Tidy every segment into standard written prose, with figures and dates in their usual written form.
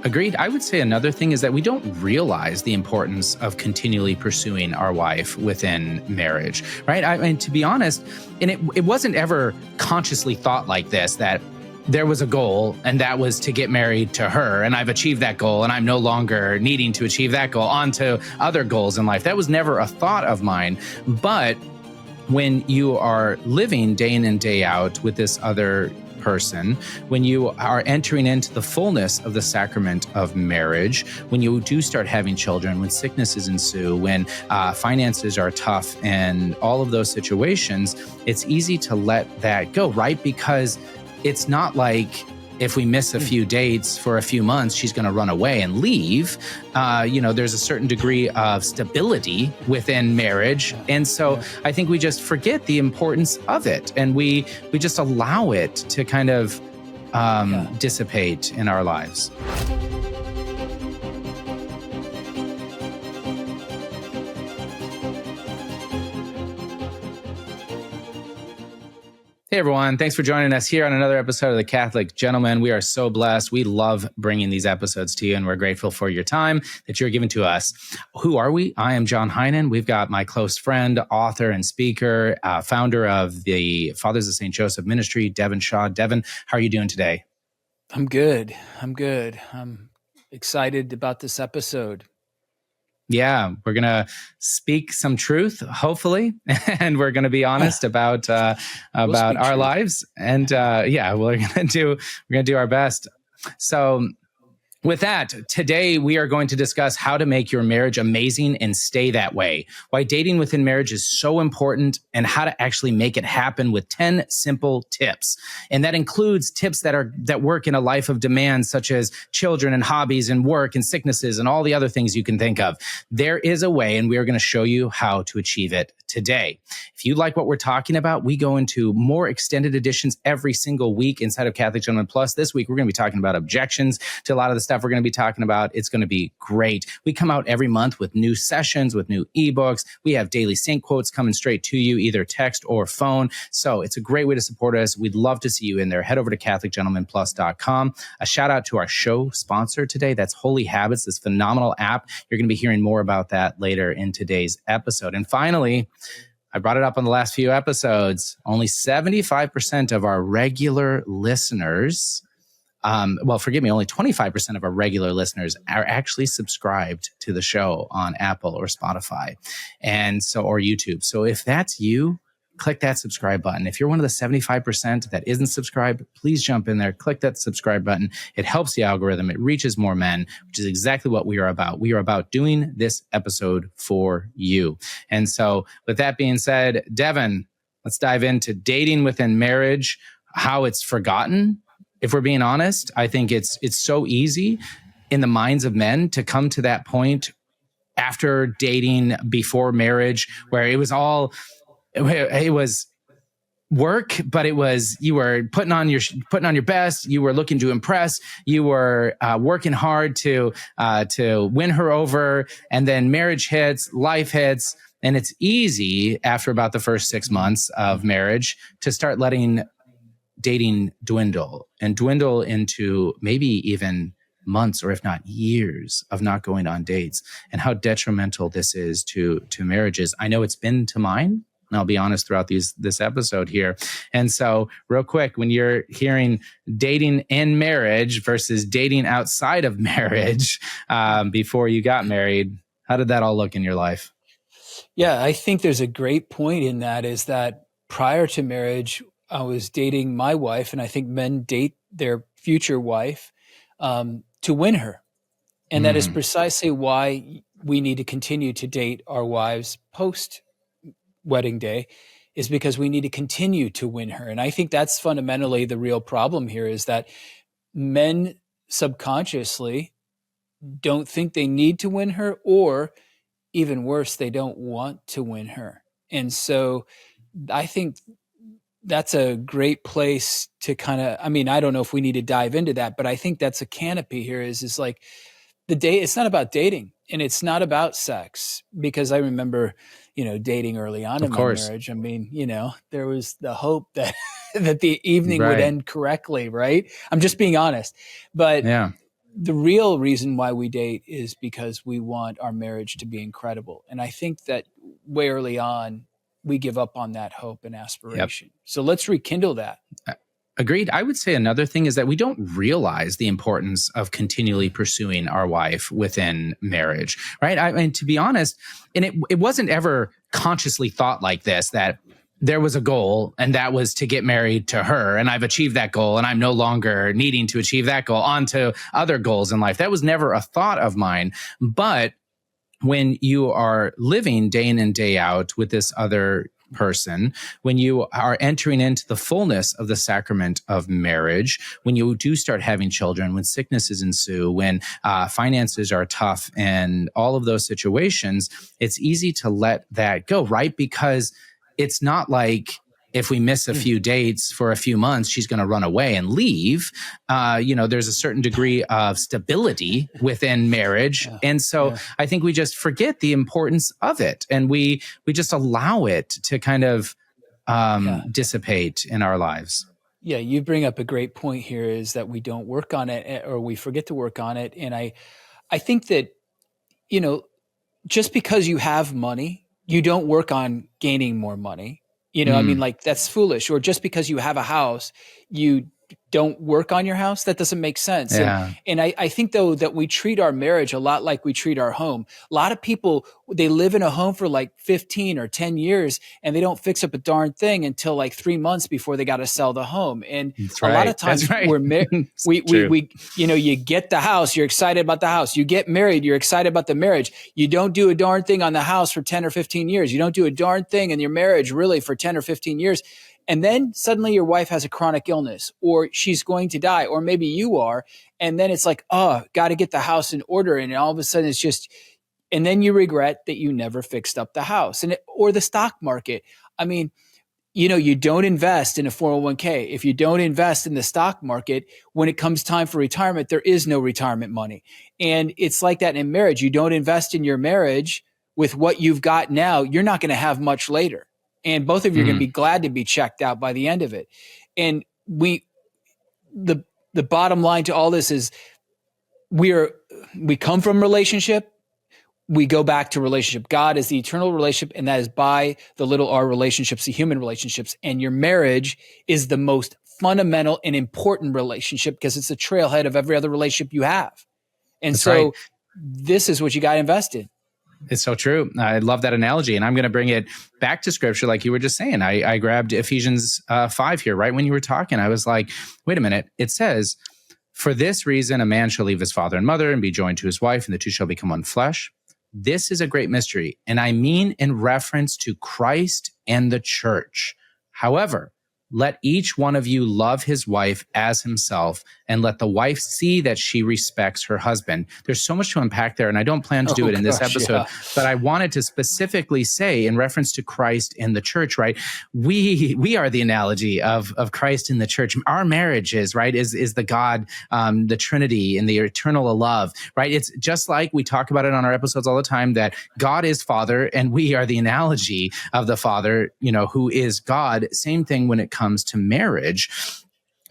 Agreed. I would say another thing is that we don't realize the importance of continually pursuing our wife within marriage, right? I mean, to be honest, and it wasn't ever consciously thought like this, that there was a goal and that was to get married to her, and I've achieved that goal and I'm no longer needing to achieve that goal onto other goals in life. That was never a thought of mine. But when you are living day in and day out with this other person, when you are entering into the fullness of the sacrament of marriage, when you do start having children, when sicknesses ensue, when finances are tough and all of those situations, it's easy to let that go, right? Because it's not like if we miss a few dates for a few months, she's going to run away and leave. There's a certain degree of stability within marriage. And so I think we just forget the importance of it. And we just allow it to kind of dissipate in our lives. Hey, everyone. Thanks for joining us here on another episode of The Catholic Gentleman. We are so blessed. We love bringing these episodes to you, and we're grateful for your time that you're giving to us. Who are we? I am John Heinen. We've got my close friend, author, and speaker, founder of the Fathers of St. Joseph Ministry, Devin Schadt. Devin, how are you doing today? I'm good. I'm excited about this episode. Yeah, we're going to speak some truth, hopefully, and we're going to be honest about our lives. And we're going to do our best. So with that, today we are going to discuss how to make your marriage amazing and stay that way, why dating within marriage is so important, and how to actually make it happen with 10 simple tips. And that includes tips that work in a life of demand, such as children and hobbies and work and sicknesses and all the other things you can think of. There is a way, and we are going to show you how to achieve it today. If you like what we're talking about, we go into more extended editions every single week inside of Catholic Gentleman Plus. This week, we're going to be talking about objections to a lot of the stuff we're going to be talking about. It's going to be great. We come out every month with new sessions, with new ebooks. We have daily saint quotes coming straight to you, either text or phone. So it's a great way to support us. We'd love to see you in there. Head over to CatholicGentlemanPlus.com. A shout out to our show sponsor today. That's Holy Habits, this phenomenal app. You're going to be hearing more about that later in today's episode. And finally, I brought it up on the last few episodes. Only 75% of our regular listeners, only 25% of our regular listeners are actually subscribed to the show on Apple or Spotify, or YouTube. So if that's you, click that subscribe button. If you're one of the 75% that isn't subscribed, please jump in there, click that subscribe button. It helps the algorithm. It reaches more men, which is exactly what we are about. We are about doing this episode for you. And so with that being said, Devin, let's dive into dating within marriage, how it's forgotten. If we're being honest, I think it's so easy in the minds of men to come to that point after dating, before marriage, where it was work, but you were putting on your best. You were looking to impress. You were working hard to win her over, and then marriage hits, life hits, and it's easy after about the first 6 months of marriage to start letting dating dwindle into maybe even months, or if not years, of not going on dates, and how detrimental this is to marriages. I know it's been to mine. And I'll be honest throughout this episode here. And so real quick, when you're hearing dating in marriage versus dating outside of marriage before you got married, how did that all look in your life? Yeah, I think there's a great point in that, is that prior to marriage, I was dating my wife, and I think men date their future wife to win her. And that is precisely why we need to continue to date our wives post wedding day, is because we need to continue to win her. And I think that's fundamentally the real problem here, is that men subconsciously don't think they need to win her, or even worse, they don't want to win her. And so I think that's a great place to I don't know if we need to dive into that, but I think that's a canopy here, is like the date. It's not about dating, and it's not about sex, because I remember, dating early on in my marriage. I mean, there was the hope that the evening would end correctly, right? I'm just being honest, but the real reason why we date is because we want our marriage to be incredible. And I think that way early on, we give up on that hope and aspiration. So let's rekindle that. Agreed. I would say another thing is that we don't realize the importance of continually pursuing our wife within marriage, right? I mean, to be honest, and it wasn't ever consciously thought like this, that there was a goal and that was to get married to her, and I've achieved that goal and I'm no longer needing to achieve that goal onto other goals in life. That was never a thought of mine. But when you are living day in and day out with this other person, when you are entering into the fullness of the sacrament of marriage, when you do start having children, when sicknesses ensue, when finances are tough, and all of those situations, it's easy to let that go, right? Because it's not like if we miss a few dates for a few months, she's going to run away and leave. There's a certain degree of stability within marriage. And so I think we just forget the importance of it. And we just allow it to kind of dissipate in our lives. Yeah, you bring up a great point here, is that we don't work on it, or we forget to work on it. And I think that, just because you have money, you don't work on gaining more money. I mean, like, that's foolish. Or just because you have a house, you don't work on your house. That doesn't make sense. Yeah. And I think, though, that we treat our marriage a lot like we treat our home. A lot of people, they live in a home for like 15 or 10 years, and they don't fix up a darn thing until like 3 months before they got to sell the home. And That's a right. lot of times we you get the house, you're excited about the house. You get married, you're excited about the marriage. You don't do a darn thing on the house for 10 or 15 years. You don't do a darn thing in your marriage really for 10 or 15 years. And then suddenly your wife has a chronic illness, or she's going to die, or maybe you are. And then it's like, oh, got to get the house in order. And all of a sudden it's just, and then you regret that you never fixed up the house or the stock market. I mean, you don't invest in a 401k. If you don't invest in the stock market, when it comes time for retirement, there is no retirement money. And it's like that in marriage. You don't invest in your marriage with what you've got now, you're not going to have much later. And both of you are going to be glad to be checked out by the end of it. And the bottom line to all this is we come from relationship. We go back to relationship. God is the eternal relationship, and that is by the little r relationships, the human relationships. And your marriage is the most fundamental and important relationship because it's a trailhead of every other relationship you have. And That's so right. This is what you got to invest in. It's so true. I love that analogy. And I'm going to bring it back to scripture like you were just saying. I grabbed Ephesians 5 here, right when you were talking. I was like, wait a minute. It says, for this reason, a man shall leave his father and mother and be joined to his wife, and the two shall become one flesh. This is a great mystery. And I mean in reference to Christ and the church. However, let each one of you love his wife as himself, and let the wife see that she respects her husband. There's so much to unpack there, and I don't plan to do it in this episode, but I wanted to specifically say in reference to Christ and the church, right? We are the analogy of Christ and the church. Our marriage is the God, the Trinity, and the eternal love, right? It's just like we talk about it on our episodes all the time, that God is Father, and we are the analogy of the Father, who is God. Same thing when it comes to marriage.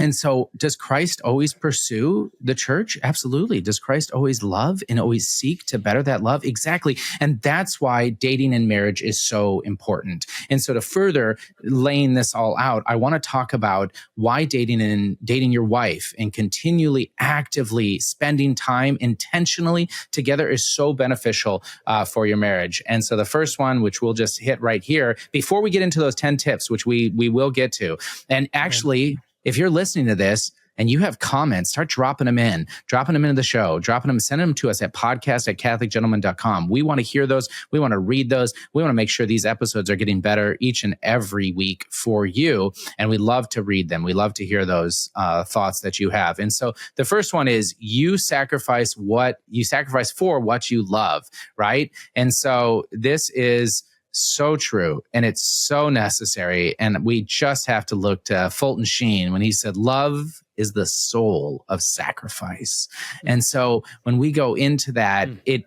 And so does Christ always pursue the church? Absolutely. Does Christ always love and always seek to better that love? Exactly. And that's why dating and marriage is so important. And so to further laying this all out, I want to talk about why dating your wife and continually actively spending time intentionally together is so beneficial for your marriage. And so the first one, which we'll just hit right here, before we get into those 10 tips, which we will get to, and actually, if you're listening to this and you have comments, start dropping them into the show, send them to us at podcast@catholicgentleman.com. We want to hear those. We want to read those. We want to make sure these episodes are getting better each and every week for you. And we love to read them. We love to hear those thoughts that you have. And so the first one is you sacrifice for what you love, right? And so this is so true. And it's so necessary. And we just have to look to Fulton Sheen when he said, love is the soul of sacrifice. And so when we go into that, it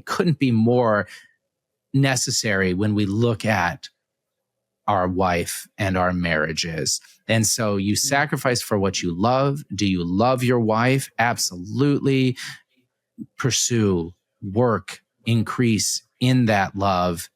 couldn't be more necessary when we look at our wife and our marriages. And so you sacrifice for what you love. Do you love your wife? Absolutely. Pursue, work, increase in that love,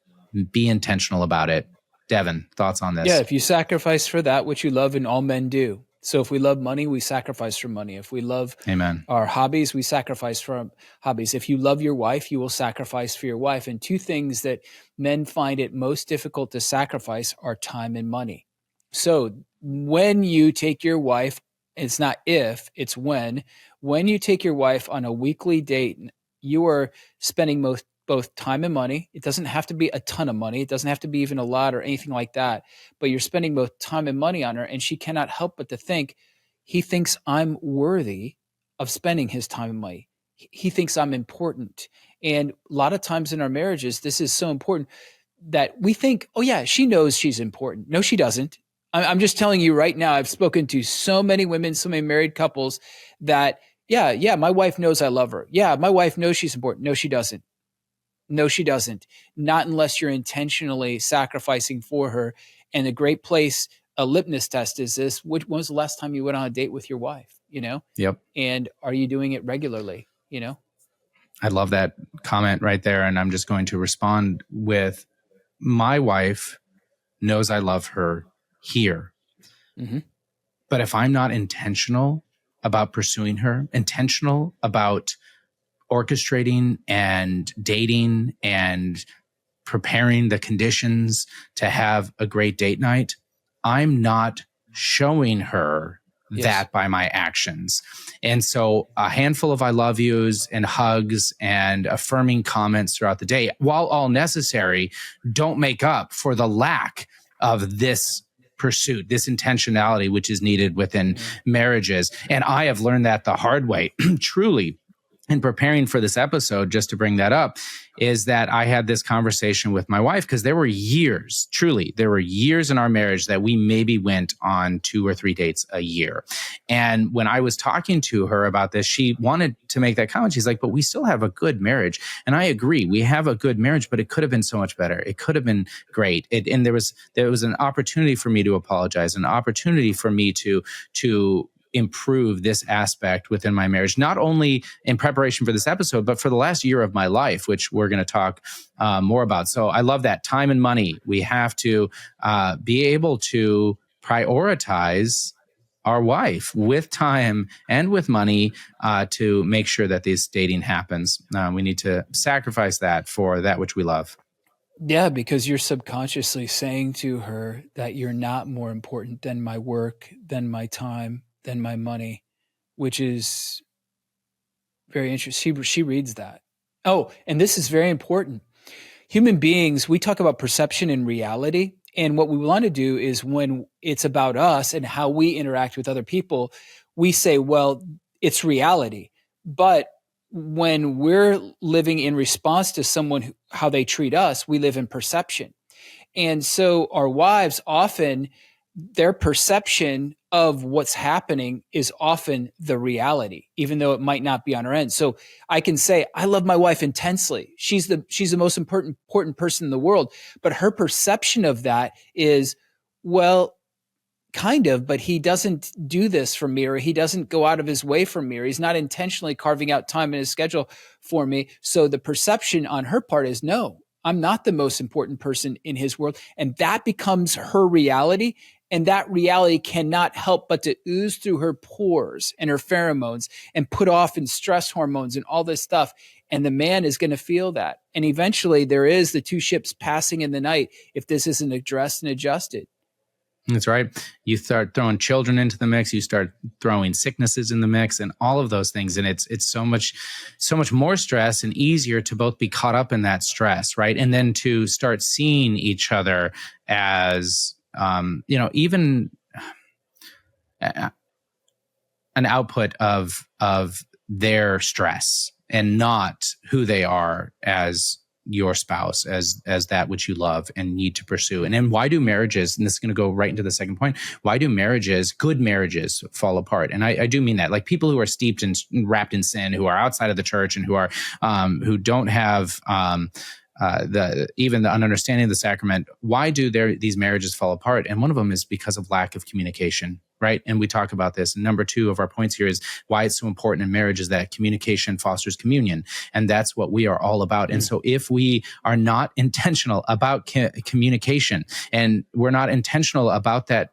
be intentional about it. Devin, thoughts on this? Yeah, if you sacrifice for that which you love, and all men do. So if we love money, we sacrifice for money. If we love Amen. our hobbies, we sacrifice for our hobbies. If you love your wife, you will sacrifice for your wife. And two things that men find it most difficult to sacrifice are time and money. So when you take your wife, it's not if, it's when you take your wife on a weekly date, you are spending both time and money. It doesn't have to be a ton of money. It doesn't have to be even a lot or anything like that, but you're spending both time and money on her. And she cannot help but to think, he thinks I'm worthy of spending his time and money. He thinks I'm important. And a lot of times in our marriages, this is so important that we think, oh yeah, she knows she's important. No, she doesn't. I'm just telling you right now, I've spoken to so many women, so many married couples that, yeah, my wife knows I love her. Yeah, my wife knows she's important. No, she doesn't. No, she doesn't. Not unless you're intentionally sacrificing for her. And a great place, a litmus test is this: when was the last time you went on a date with your wife? Yep. And are you doing it regularly? I love that comment right there. And I'm just going to respond with, my wife knows I love her here. Mm-hmm. But if I'm not intentional about pursuing her, intentional about orchestrating and dating and preparing the conditions to have a great date night, I'm not showing her that by my actions. And so a handful of I love yous and hugs and affirming comments throughout the day, while all necessary, don't make up for the lack of this pursuit, this intentionality, which is needed within marriages. And I have learned that the hard way, truly. In preparing for this episode, just to bring that up, is that I had this conversation with my wife, because there were years in our marriage that we maybe went on 2 or 3 dates a year. And when I was talking to her about this, she wanted to make that comment. She's like, but we still have a good marriage. And I agree, we have a good marriage, but it could have been so much better. It could have been great. And there was an opportunity for me to apologize, an opportunity for me to improve this aspect within my marriage, not only in preparation for this episode, but for the last year of my life, which we're going to talk more about. So I love that. Time and money. We have to be able to prioritize our wife with time and with money to make sure that this dating happens. We need to sacrifice that for that which we love. Yeah, because you're subconsciously saying to her that you're not more important than my work, than my time, than my money, which is very interesting. She reads that. Oh, and this is very important. Human beings, we talk about perception and reality. And what we want to do is, when it's about us and how we interact with other people, we say, well, it's reality. But when we're living in response to someone, how they treat us, we live in perception. And so our wives, often their perception of what's happening is often the reality, even though it might not be on our end. So I can say, I love my wife intensely. She's the most important person in the world. But her perception of that is, well, kind of, but he doesn't do this for me, or he doesn't go out of his way for me, or he's not intentionally carving out time in his schedule for me. So the perception on her part is, no, I'm not the most important person in his world. And that becomes her reality. And that reality cannot help but to ooze through her pores and her pheromones and put off in stress hormones and all this stuff. And the man is going to feel that. And eventually there is the two ships passing in the night if this isn't addressed and adjusted. That's right. You start throwing children into the mix. You start throwing sicknesses in the mix, and all of those things. And it's so much more stress, and easier to both be caught up in that stress, right? And then to start seeing each other as, even an output of their stress, and not who they are as your spouse, as that which you love and need to pursue. And then why do marriages, and this is going to go right into the second point, why do good marriages fall apart? And I do mean that, like people who are steeped and wrapped in sin, who are outside of the church, and who don't have even the understanding of the sacrament. Why do these marriages fall apart? And one of them is because of lack of communication, right? And we talk about this. And number 2 of our points here is why it's so important in marriage is that communication fosters communion. And that's what we are all about. And so if we are not intentional about communication, and we're not intentional about that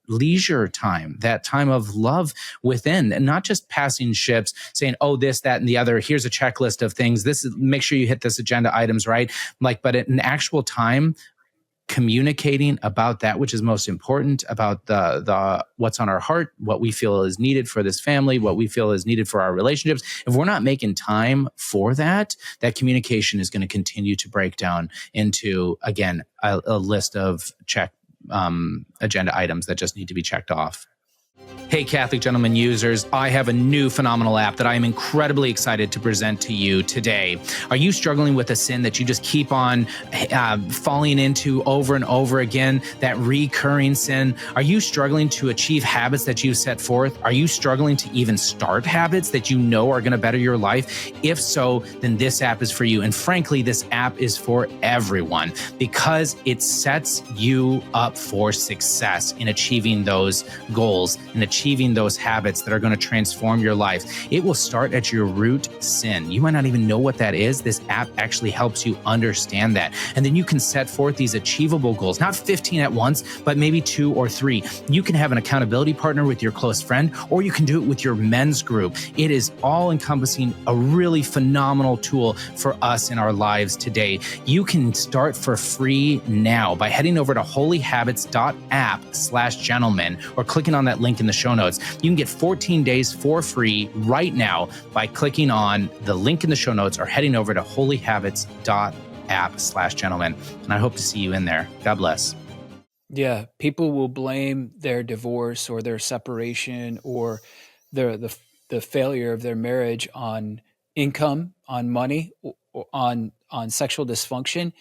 leisure time, that time of love within, and not just passing ships saying, oh, this, that, and the other, here's a checklist of things. This is, make sure you hit this agenda items, right? Like, but an actual time communicating about that which is most important, about the what's on our heart, what we feel is needed for this family, what we feel is needed for our relationships. If we're not making time for that, that communication is going to continue to break down into, again, a list of agenda items that just need to be checked off. Hey, Catholic Gentleman users, I have a new phenomenal app that I am incredibly excited to present to you today. Are you struggling with a sin that you just keep on falling into over and over again, that recurring sin? Are you struggling to achieve habits that you've set forth? Are you struggling to even start habits that you know are going to better your life? If so, then this app is for you. And frankly, this app is for everyone because it sets you up for success in achieving those goals and achieving those habits that are going to transform your life. It will start at your root sin. You might not even know what that is. This app actually helps you understand that. And then you can set forth these achievable goals, not 15 at once, but maybe 2 or 3. You can have an accountability partner with your close friend, or you can do it with your men's group. It is all encompassing, a really phenomenal tool for us in our lives today. You can start for free now by heading over to holyhabits.app/gentleman or clicking on that link in the show notes. You can get 14 days for free right now by clicking on the link in the show notes or heading over to holyhabits.app/gentleman. And I hope to see you in there. God bless. Yeah, people will blame their divorce or their separation or the failure of their marriage on income, on money, or on sexual dysfunction.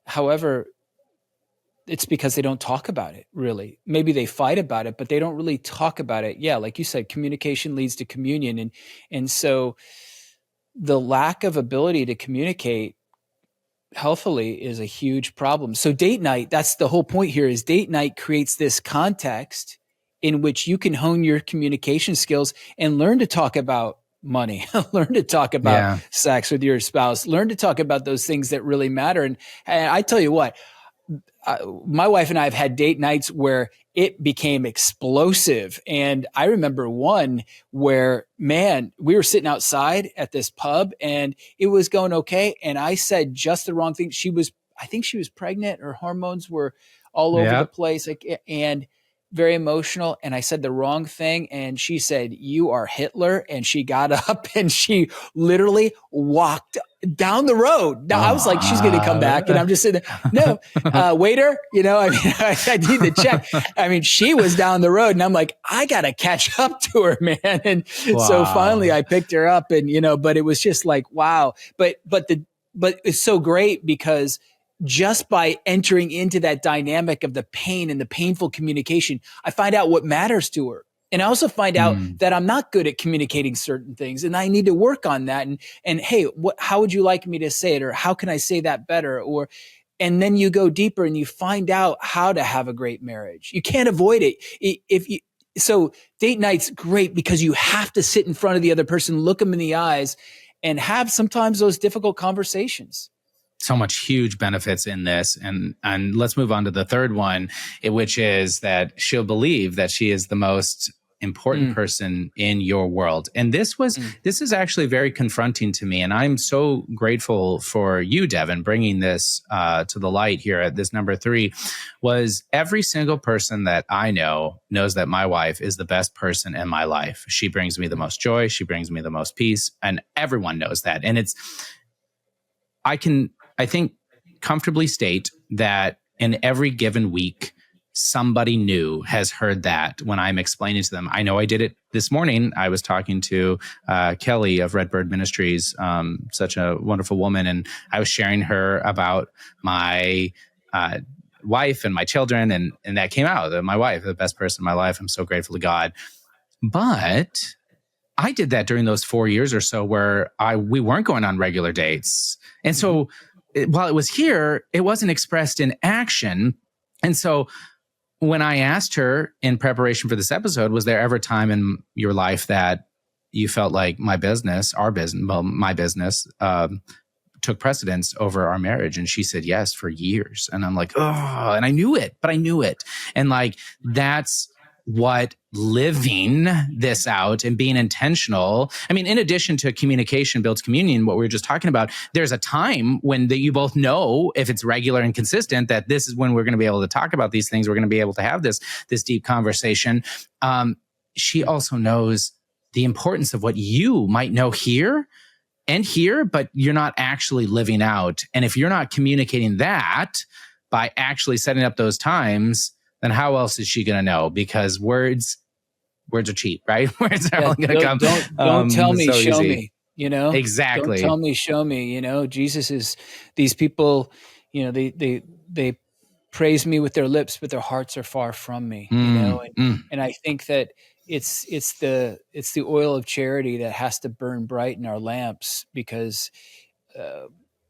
However, it's because they don't talk about it, really. Maybe they fight about it, but they don't really talk about it. Yeah, like you said, communication leads to communion. And so the lack of ability to communicate healthily is a huge problem. So date night, that's the whole point here, is date night creates this context in which you can hone your communication skills and learn to talk about money, learn to talk about sex with your spouse, learn to talk about those things that really matter. And I tell you what, my wife and I have had date nights where it became explosive. And I remember one where, man, we were sitting outside at this pub and it was going okay. And I said just the wrong thing. I think she was pregnant. Her hormones were all over the place, and very emotional. And I said the wrong thing. And she said, "You are Hitler." And she got up and she literally walked down the road. Now I was like, she's going to come back. And I'm just sitting there, no, waiter, I mean, I need to check. I mean, she was down the road and I'm like, I got to catch up to her, man. And so finally I picked her up and, but it was just like, wow. But it's so great because just by entering into that dynamic of the pain and the painful communication, I find out what matters to her. And I also find out that I'm not good at communicating certain things and I need to work on that. And hey, how would you like me to say it? Or how can I say that better? And then you go deeper and you find out how to have a great marriage. You can't avoid it. So date night's great because you have to sit in front of the other person, look them in the eyes and have sometimes those difficult conversations. So much huge benefits in this. And let's move on to the third one, which is that she'll believe that she is the most important person in your world. And this is actually very confronting to me. And I'm so grateful for you, Devin, bringing this to the light here at this number 3. Was every single person that I know knows that my wife is the best person in my life. She brings me the most joy. She brings me the most peace. And everyone knows that. And I think comfortably state that in every given week, somebody new has heard that when I'm explaining to them. I know I did it this morning. I was talking to Kelly of Redbird Ministries, such a wonderful woman, and I was sharing her about my wife and my children, and that came out. That my wife, the best person in my life. I'm so grateful to God. But I did that during those 4 years or so where we weren't going on regular dates. And so while it was here, it wasn't expressed in action. And so when I asked her in preparation for this episode, was there ever a time in your life that you felt like my business took precedence over our marriage? And she said yes, for years. And I'm like, oh, and I knew it. And like, that's what living this out and being intentional. I mean, in addition to communication builds communion, what we were just talking about, there's a time when you both know, if it's regular and consistent, that this is when we're going to be able to talk about these things. We're going to be able to have this deep conversation. She also knows the importance of what you might know here, but you're not actually living out. And if you're not communicating that by actually setting up those times, then how else is she going to know? Because words are cheap, right? Words are only going to come. Don't tell me, so show easy. me, you know? Exactly. Don't tell me, show me, you know? Jesus is, these people, you know, they praise me with their lips, but their hearts are far from me, you know? And I think that it's the oil of charity that has to burn bright in our lamps, because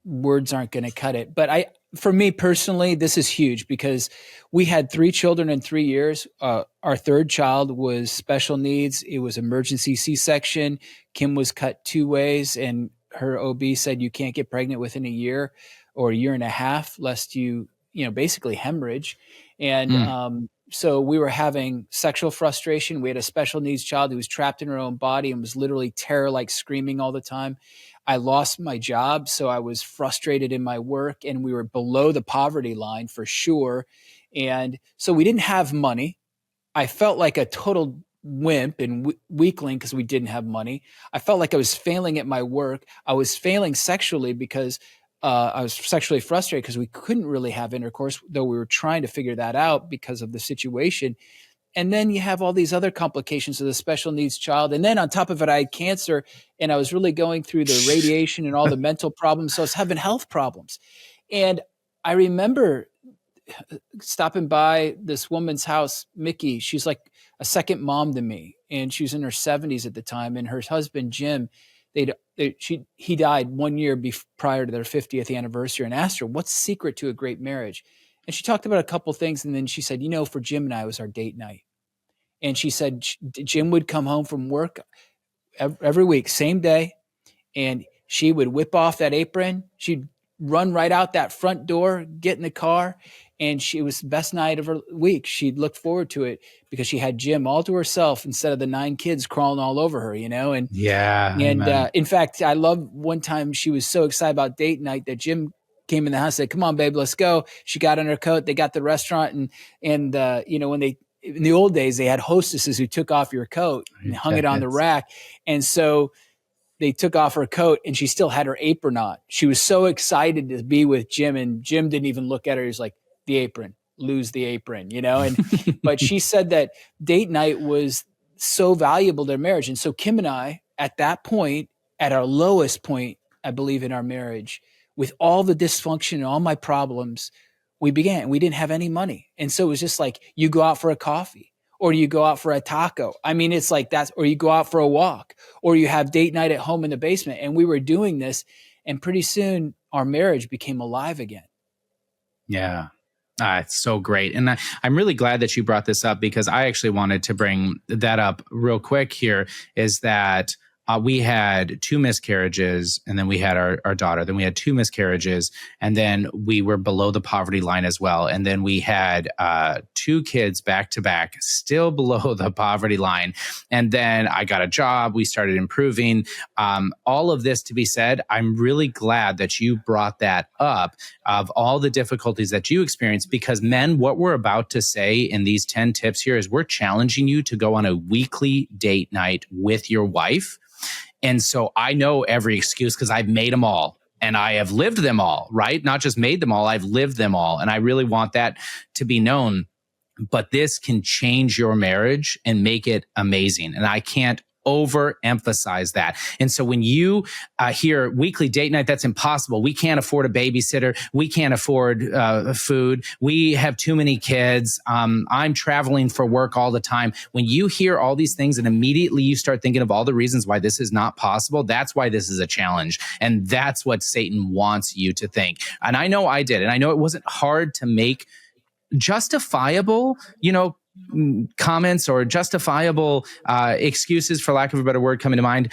words aren't going to cut it. But for me personally, this is huge, because we had 3 children in 3 years. Our third child was special needs. It was emergency C-section. Kim was cut 2 ways, and her OB said you can't get pregnant within a year or a year and a half, lest you basically hemorrhage. And so we were having sexual frustration. We had a special needs child who was trapped in her own body and was literally terror-like screaming all the time. I lost my job, so I was frustrated in my work, and we were below the poverty line for sure. And so we didn't have money. I felt like a total wimp and weakling because we didn't have money. I felt like I was failing at my work. I was failing sexually because I was sexually frustrated because we couldn't really have intercourse, though we were trying to figure that out because of the situation. And then you have all these other complications of the special needs child. And then on top of it, I had cancer, and I was really going through the radiation and all the mental problems. So I was having health problems. And I remember stopping by this woman's house, Mickey. She's like a second mom to me. And she was in her 70s at the time. And her husband, Jim, he died 1 year prior to their 50th anniversary, and asked her, what's the secret to a great marriage? And she talked about a couple things. And then she said, for Jim and I, it was our date night. And she said Jim would come home from work every week, same day, and she would whip off that apron. She'd run right out that front door, get in the car, and it was the best night of her week. She'd look forward to it because she had Jim all to herself instead of the 9 kids crawling all over her, And in fact, I love one time she was so excited about date night that Jim came in the house and said, come on, babe, let's go. She got in her coat. They got the restaurant, and when in the old days, they had hostesses who took off your coat and hung it on the rack. And so they took off her coat, and she still had her apron on. She was so excited to be with Jim, and Jim didn't even look at her. He was like, the apron, lose the apron, but she said that date night was so valuable to their marriage. And so Kim and I, at that point, at our lowest point, I believe, in our marriage, with all the dysfunction and all my problems, we didn't have any money. And so it was just like, you go out for a coffee, or you go out for a taco. I mean, it's like that, or you go out for a walk, or you have date night at home in the basement. And we were doing this, and pretty soon our marriage became alive again. Yeah. It's so great. And I'm really glad that you brought this up, because I actually wanted to bring that up real quick here, is that we had 2 miscarriages, and then we had our daughter. Then we had 2 miscarriages, and then we were below the poverty line as well. And then we had 2 kids back to back, still below the poverty line. And then I got a job. We started improving. All of this to be said, I'm really glad that you brought that up, of all the difficulties that you experienced, because men, what we're about to say in these 10 tips here is we're challenging you to go on a weekly date night with your wife. And so I know every excuse, because I've made them all, and I have lived them all, right? Not just made them all, I've lived them all. And I really want that to be known. But this can change your marriage and make it amazing. And I can't overemphasize that. And so when you hear weekly date night, that's impossible. We can't afford a babysitter. We can't afford food. We have too many kids. I'm traveling for work all the time. When you hear all these things and immediately you start thinking of all the reasons why this is not possible, that's why this is a challenge. And that's what Satan wants you to think. And I know I did. And I know it wasn't hard to make justifiable, comments or justifiable excuses, for lack of a better word, coming to mind,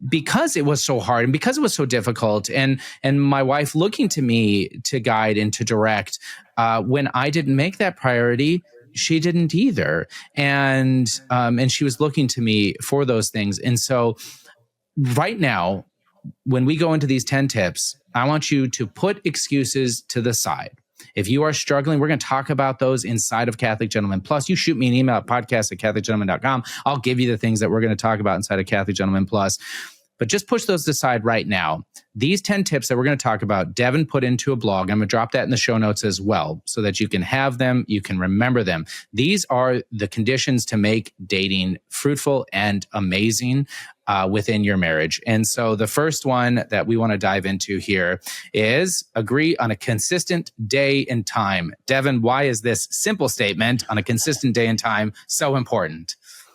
because it was so hard and because it was so difficult, and my wife looking to me to guide and to direct. When I didn't make that priority, she didn't either, and she was looking to me for those things. And so, right now, when we go into these 10 tips, I want you to put excuses to the side. If you are struggling, we're going to talk about those inside of Catholic Gentleman Plus. You shoot me an email at podcast@catholicgentleman.com. I'll give you the things that we're going to talk about inside of Catholic Gentleman Plus. But just push those aside right now. These 10 tips that we're going to talk about, Devin put into a blog. I'm going to drop that in the show notes as well so that you can have them, you can remember them. These are the conditions to make dating fruitful and amazing within your marriage. And so the first one that we want to dive into here is agree on a consistent day and time. Devin, why is this simple statement on a consistent day and time so important?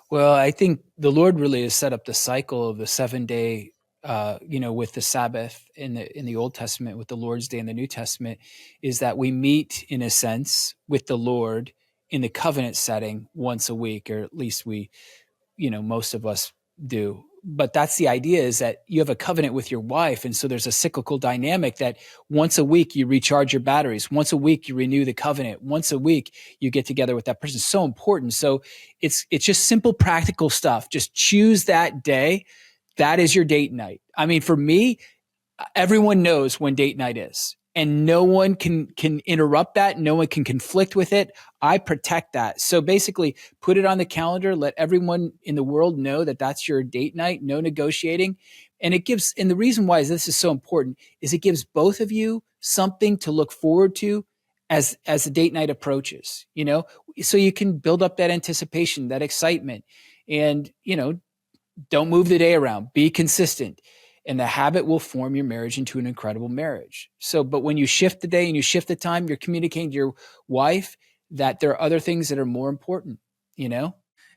Well, I think the Lord really has set up the cycle of the 7-day, with the Sabbath in the Old Testament, with the Lord's Day in the New Testament, is that we meet in a sense with the Lord in the covenant setting once a week, or at least most of us do. But that's the idea, is that you have a covenant with your wife. And so there's a cyclical dynamic that once a week you recharge your batteries. Once a week you renew the covenant. Once a week you get together with that person. It's so important. So it's just simple, practical stuff. Just choose that day. That is your date night. I mean, for me, everyone knows when date night is, and no one can interrupt that. No one can conflict with it. I protect that. So basically, put it on the calendar. Let everyone in the world know that that's your date night. No negotiating. And the reason why this is so important is it gives both of you something to look forward to as the date night approaches, so you can build up that anticipation, that excitement, and, don't move the day around, be consistent. And the habit will form your marriage into an incredible marriage. So, but when you shift the day and you shift the time, you're communicating to your wife that there are other things that are more important,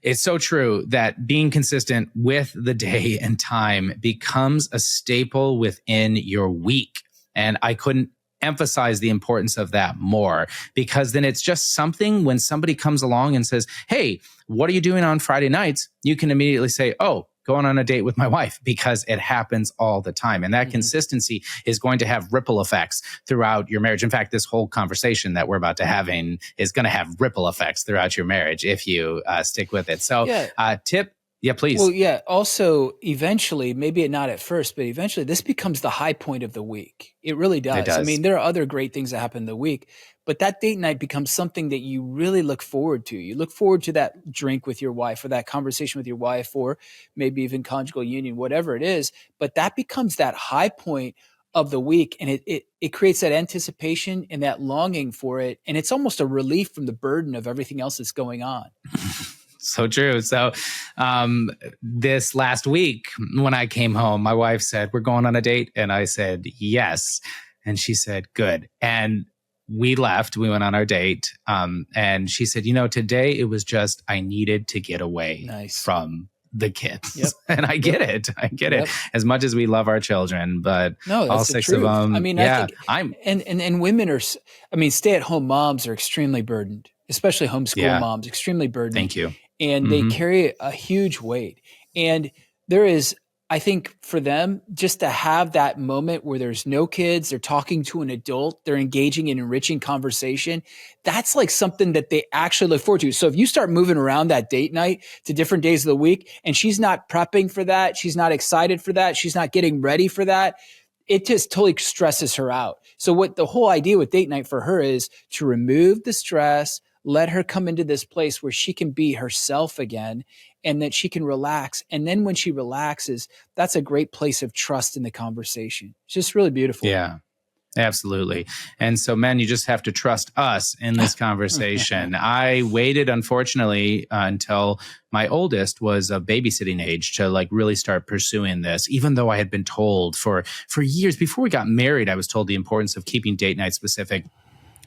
It's so true that being consistent with the day and time becomes a staple within your week. And I couldn't emphasize the importance of that more, because then it's just something when somebody comes along and says, hey, what are you doing on Friday nights? You can immediately say, oh, going on a date with my wife, because it happens all the time. And that consistency is going to have ripple effects throughout your marriage. In fact, this whole conversation that we're about to having is going to have ripple effects throughout your marriage if you stick with it. So tip. Yeah, please. Well, yeah. Also, eventually, maybe not at first, but eventually this becomes the high point of the week. It really does. I mean, there are other great things that happen in the week, but that date night becomes something that you really look forward to. You look forward to that drink with your wife, or that conversation with your wife, or maybe even conjugal union, whatever it is. But that becomes that high point of the week, and it creates that anticipation and that longing for it. And it's almost a relief from the burden of everything else that's going on. So true. So this last week when I came home, my wife said, we're going on a date. And I said, yes. And she said, good. And we left. We went on our date. And she said, today it was just, I needed to get away from the kids. Yep. And I get it. I get it. As much as we love our children, but all 6 of them. I mean, I think, and women are, stay-at-home moms are extremely burdened, especially homeschool moms, extremely burdened. Thank you. And they carry a huge weight. And there is, I think, for them, just to have that moment where there's no kids, they're talking to an adult, they're engaging in enriching conversation, that's like something that they actually look forward to. So if you start moving around that date night to different days of the week, and she's not prepping for that, she's not excited for that, she's not getting ready for that, it just totally stresses her out. So what the whole idea with date night for her is to remove the stress, let her come into this place where she can be herself again, and that she can relax. And then when she relaxes, that's a great place of trust in the conversation. It's just really beautiful. Yeah. Absolutely. And so, men, you just have to trust us in this conversation. I waited, unfortunately, until my oldest was of babysitting age to like really start pursuing this, even though I had been told for years before we got married, I was told the importance of keeping date night specific.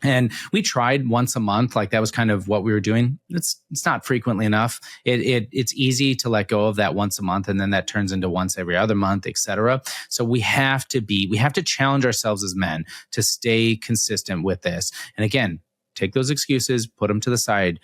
And we tried once a month, like that was kind of what we were doing. It's not frequently enough. It's easy to let go of that once a month, and then that turns into once every other month, et cetera. So we have to challenge ourselves as men to stay consistent with this. And again, take those excuses, put them to the side.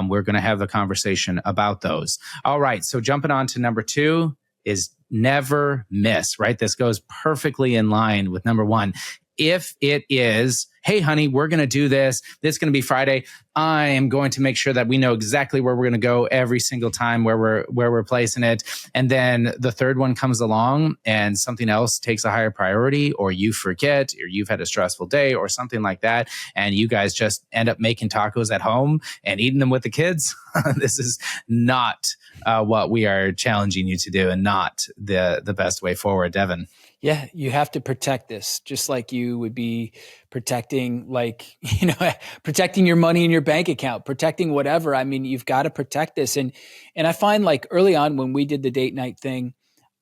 We're going to have the conversation about those. All right. So jumping on to number 2 is never miss, right? This goes perfectly in line with number 1. If it is, hey, honey, we're going to do this. This is going to be Friday. I am going to make sure that we know exactly where we're going to go every single time where we're placing it. And then the third one comes along and something else takes a higher priority, or you forget, or you've had a stressful day or something like that. And you guys just end up making tacos at home and eating them with the kids. This is not what we are challenging you to do, and not the best way forward, Devin. Yeah, you have to protect this, just like you would be protecting, protecting your money in your bank account, protecting whatever. I mean, you've got to protect this. And I find like early on when we did the date night thing,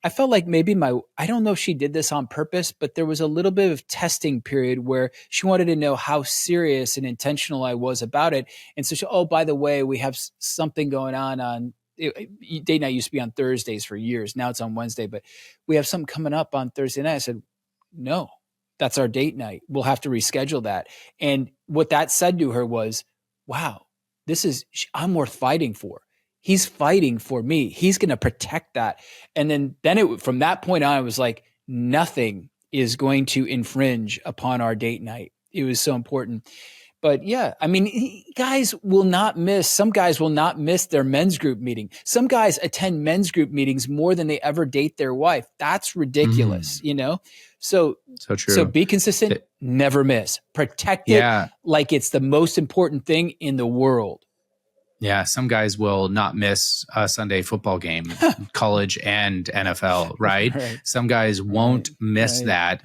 I felt like maybe I don't know if she did this on purpose, but there was a little bit of testing period where she wanted to know how serious and intentional I was about it. And so oh, by the way, we have something going on date night used to be on Thursdays for years. Now it's on Wednesday, but we have something coming up on Thursday night. I said, no, that's our date night. We'll have to reschedule that. And what that said to her was, wow, I'm worth fighting for. He's fighting for me. He's going to protect that. And then from that point on, it was like, nothing is going to infringe upon our date night. It was so important. But yeah, I mean, some guys will not miss their men's group meeting. Some guys attend men's group meetings more than they ever date their wife. That's ridiculous, So true. So be consistent, never miss. Protect it like it's the most important thing in the world. Yeah, some guys will not miss a Sunday football game, college and NFL, right? Some guys won't miss that.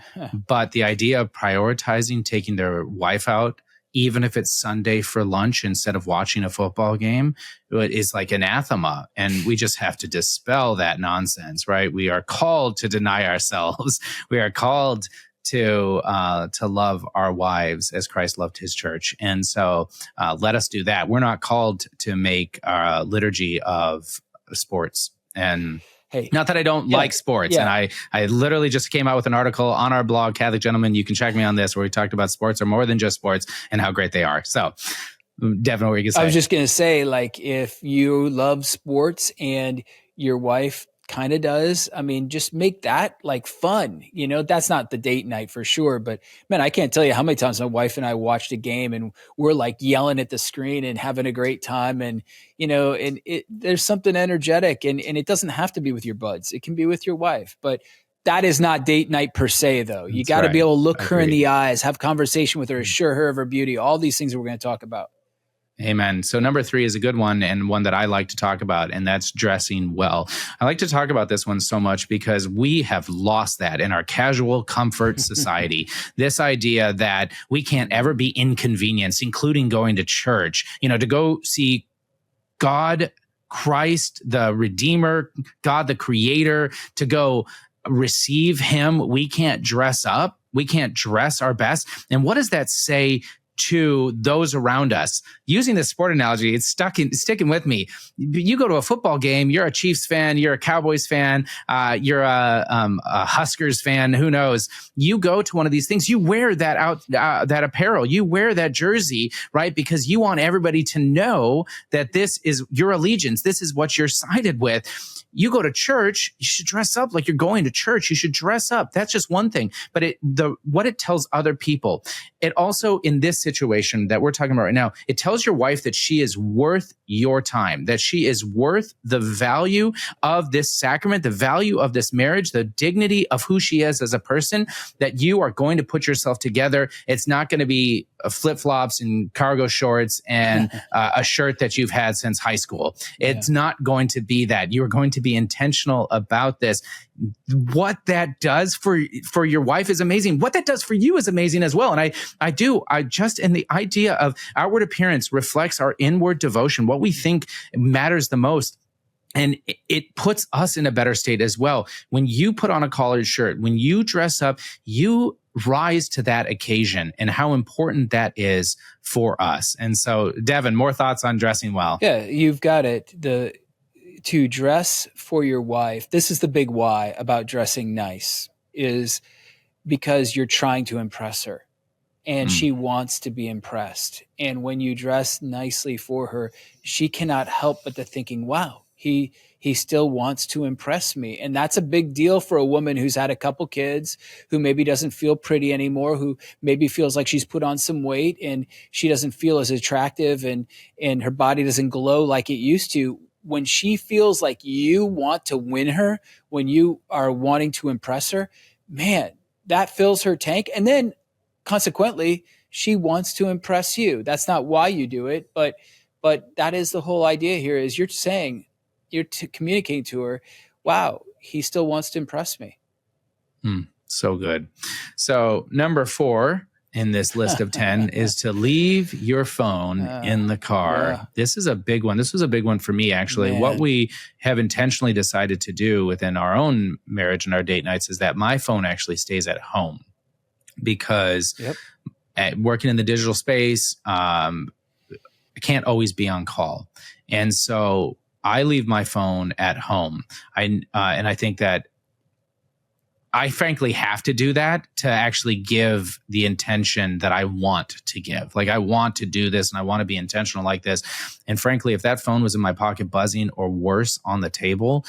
But the idea of prioritizing taking their wife out, even if it's Sunday for lunch instead of watching a football game, is like anathema. And we just have to dispel that nonsense, right? We are called to deny ourselves. We are called to love our wives as Christ loved his church. And so let us do that. We're not called to make a liturgy of sports. And not that I don't like sports. And I literally just came out with an article on our blog, Catholic Gentlemen. You can check me on this, where we talked about sports are more than just sports and how great they are. So Devin, what were you going to say? I was just going to say, like, if you love sports and your wife kind of does, I mean, just make that like fun. That's not the date night for sure. But man, I can't tell you how many times my wife and I watched a game and we're like yelling at the screen and having a great time. And, there's something energetic, and it doesn't have to be with your buds. It can be with your wife. But that is not date night per se, though. You got to be able to look her in the eyes, have conversation with her, assure her of her beauty, all these things that we're going to talk about. Amen. So number 3 is a good one, and one that I like to talk about, and that's dressing well. I like to talk about this one so much because we have lost that in our casual comfort society. This idea that we can't ever be inconvenienced, including going to church, to go see God, Christ, the Redeemer, God, the Creator, to go receive him. We can't dress up. We can't dress our best. And what does that say to those around us? Using this sport analogy, it's sticking with me. You go to a football game, you're a Chiefs fan, you're a Cowboys fan, you're a Huskers fan, who knows? You go to one of these things, you wear that apparel, you wear that jersey, right? Because you want everybody to know that this is your allegiance, this is what you're sided with. You go to church, you should dress up like you're going to church. You should dress up. That's just one thing. But what it tells other people, it also, in this situation that we're talking about right now, it tells your wife that she is worth your time, that she is worth the value of this sacrament, the value of this marriage, the dignity of who she is as a person, that you are going to put yourself together. It's not going to be flip-flops and cargo shorts and a shirt that you've had since high school. It's not going to be that. You are going to be intentional about this. What that does for your wife is amazing. What that does for you is amazing as well. And I just, in the idea of outward appearance reflects our inward devotion, what we think matters the most. And it puts us in a better state as well. When you put on a collared shirt, when you dress up, you rise to that occasion and how important that is for us. And so, Devin, more thoughts on dressing well? Yeah, you've got it. To dress for your wife, this is the big why about dressing nice, is because you're trying to impress her and she wants to be impressed. And when you dress nicely for her, she cannot help but to thinking, wow, he still wants to impress me. And that's a big deal for a woman who's had a couple kids, who maybe doesn't feel pretty anymore, who maybe feels like she's put on some weight and she doesn't feel as attractive and her body doesn't glow like it used to. When she feels like you want to win her, when you are wanting to impress her, man, that fills her tank. And then consequently, she wants to impress you. That's not why you do it, but that is the whole idea here, is you're communicating to her, wow, he still wants to impress me. So good. So number 4 in this list of 10 is to leave your phone in the car. Yeah. This is a big one. This was a big one for me, actually. Man. What we have intentionally decided to do within our own marriage and our date nights is that my phone actually stays at home, because working in the digital space, I can't always be on call. And so I leave my phone at home. And I think that I frankly have to do that to actually give the intention that I want to give. Like, I want to do this and I want to be intentional like this. And frankly, if that phone was in my pocket buzzing or worse on the table,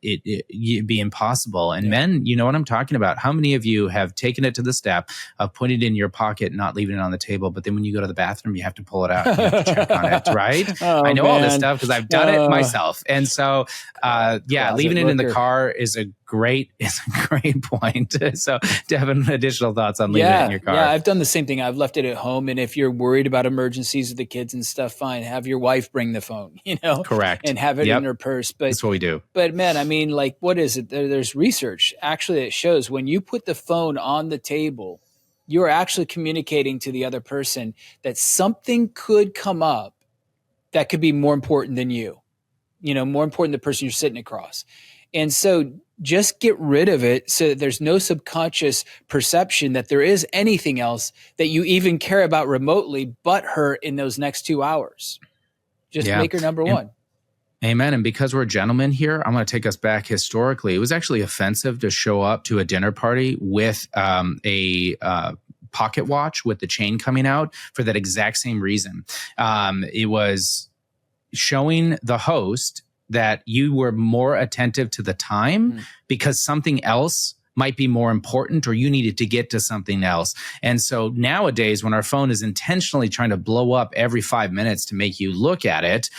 it'd be impossible. And men, you know what I'm talking about. How many of you have taken it to the step of putting it in your pocket, not leaving it on the table, but then when you go to the bathroom, you have to pull it out and you have to check on it, right? I know all this stuff because I've done it myself. And so, leaving it in the car is a great point. So, Devin, additional thoughts on leaving it in your car? Yeah, I've done the same thing. I've left it at home. And if you're worried about emergencies with the kids and stuff, fine, have your wife bring the phone, Correct. And have it in her purse. But that's what we do. But man, I mean, like, what is it? There's research actually that shows when you put the phone on the table, you're actually communicating to the other person that something could come up that could be more important than you, more important than the person you're sitting across. And so just get rid of it so that there's no subconscious perception that there is anything else that you even care about remotely but her in those next 2 hours. Just make her number one. Amen. And because we're gentlemen here, I'm going to take us back historically. It was actually offensive to show up to a dinner party with a pocket watch with the chain coming out for that exact same reason. It was showing the host that you were more attentive to the time because something else might be more important, or you needed to get to something else. And so nowadays, when our phone is intentionally trying to blow up every 5 minutes to make you look at it,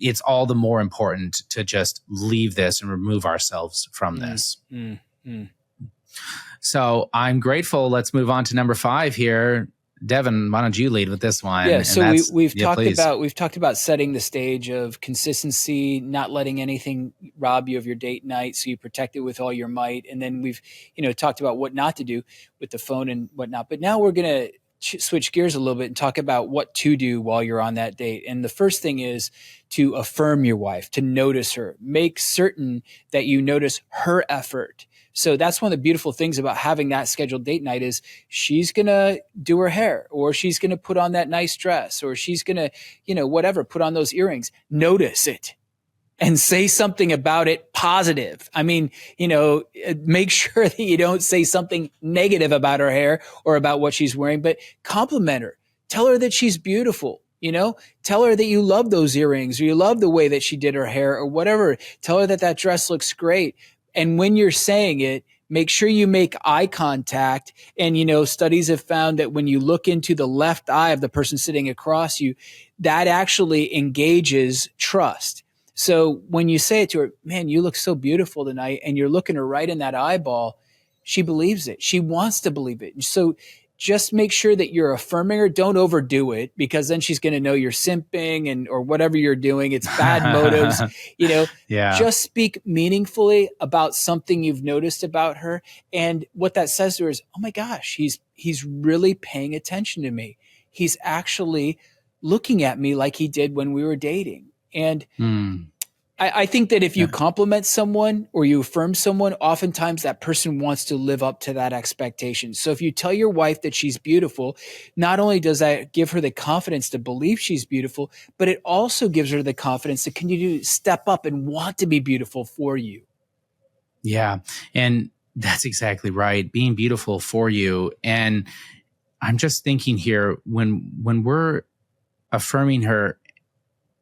it's all the more important to just leave this and remove ourselves from this. So I'm grateful. Let's move on to number 5 here. Devin, why don't you lead with this one? Yeah, so we've talked about setting the stage of consistency, not letting anything rob you of your date night, so you protect it with all your might. And then we've talked about what not to do with the phone and whatnot. But now we're going to switch gears a little bit and talk about what to do while you're on that date. And the first thing is to affirm your wife, to notice her, make certain that you notice her effort. So that's one of the beautiful things about having that scheduled date night is she's going to do her hair, or she's going to put on that nice dress, or she's going to, whatever, put on those earrings. Notice it and say something about it positive. I mean, make sure that you don't say something negative about her hair or about what she's wearing, but compliment her. Tell her that she's beautiful. Tell her that you love those earrings, or you love the way that she did her hair, or whatever. Tell her that dress looks great. And when you're saying it, make sure you make eye contact. And, studies have found that when you look into the left eye of the person sitting across you, that actually engages trust. So when you say it to her, man, you look so beautiful tonight, and you're looking her right in that eyeball, she believes it. She wants to believe it. So just make sure that you're affirming her. Don't overdo it, because then she's going to know you're simping or whatever you're doing. It's bad motives. Yeah. Just speak meaningfully about something you've noticed about her. And what that says to her is, oh my gosh, he's really paying attention to me. He's actually looking at me like he did when we were dating. And I think that if you compliment someone or you affirm someone, oftentimes that person wants to live up to that expectation. So if you tell your wife that she's beautiful, not only does that give her the confidence to believe she's beautiful, but it also gives her the confidence to continue to step up and want to be beautiful for you. Yeah. And that's exactly right. Being beautiful for you. And I'm just thinking here, when we're affirming her,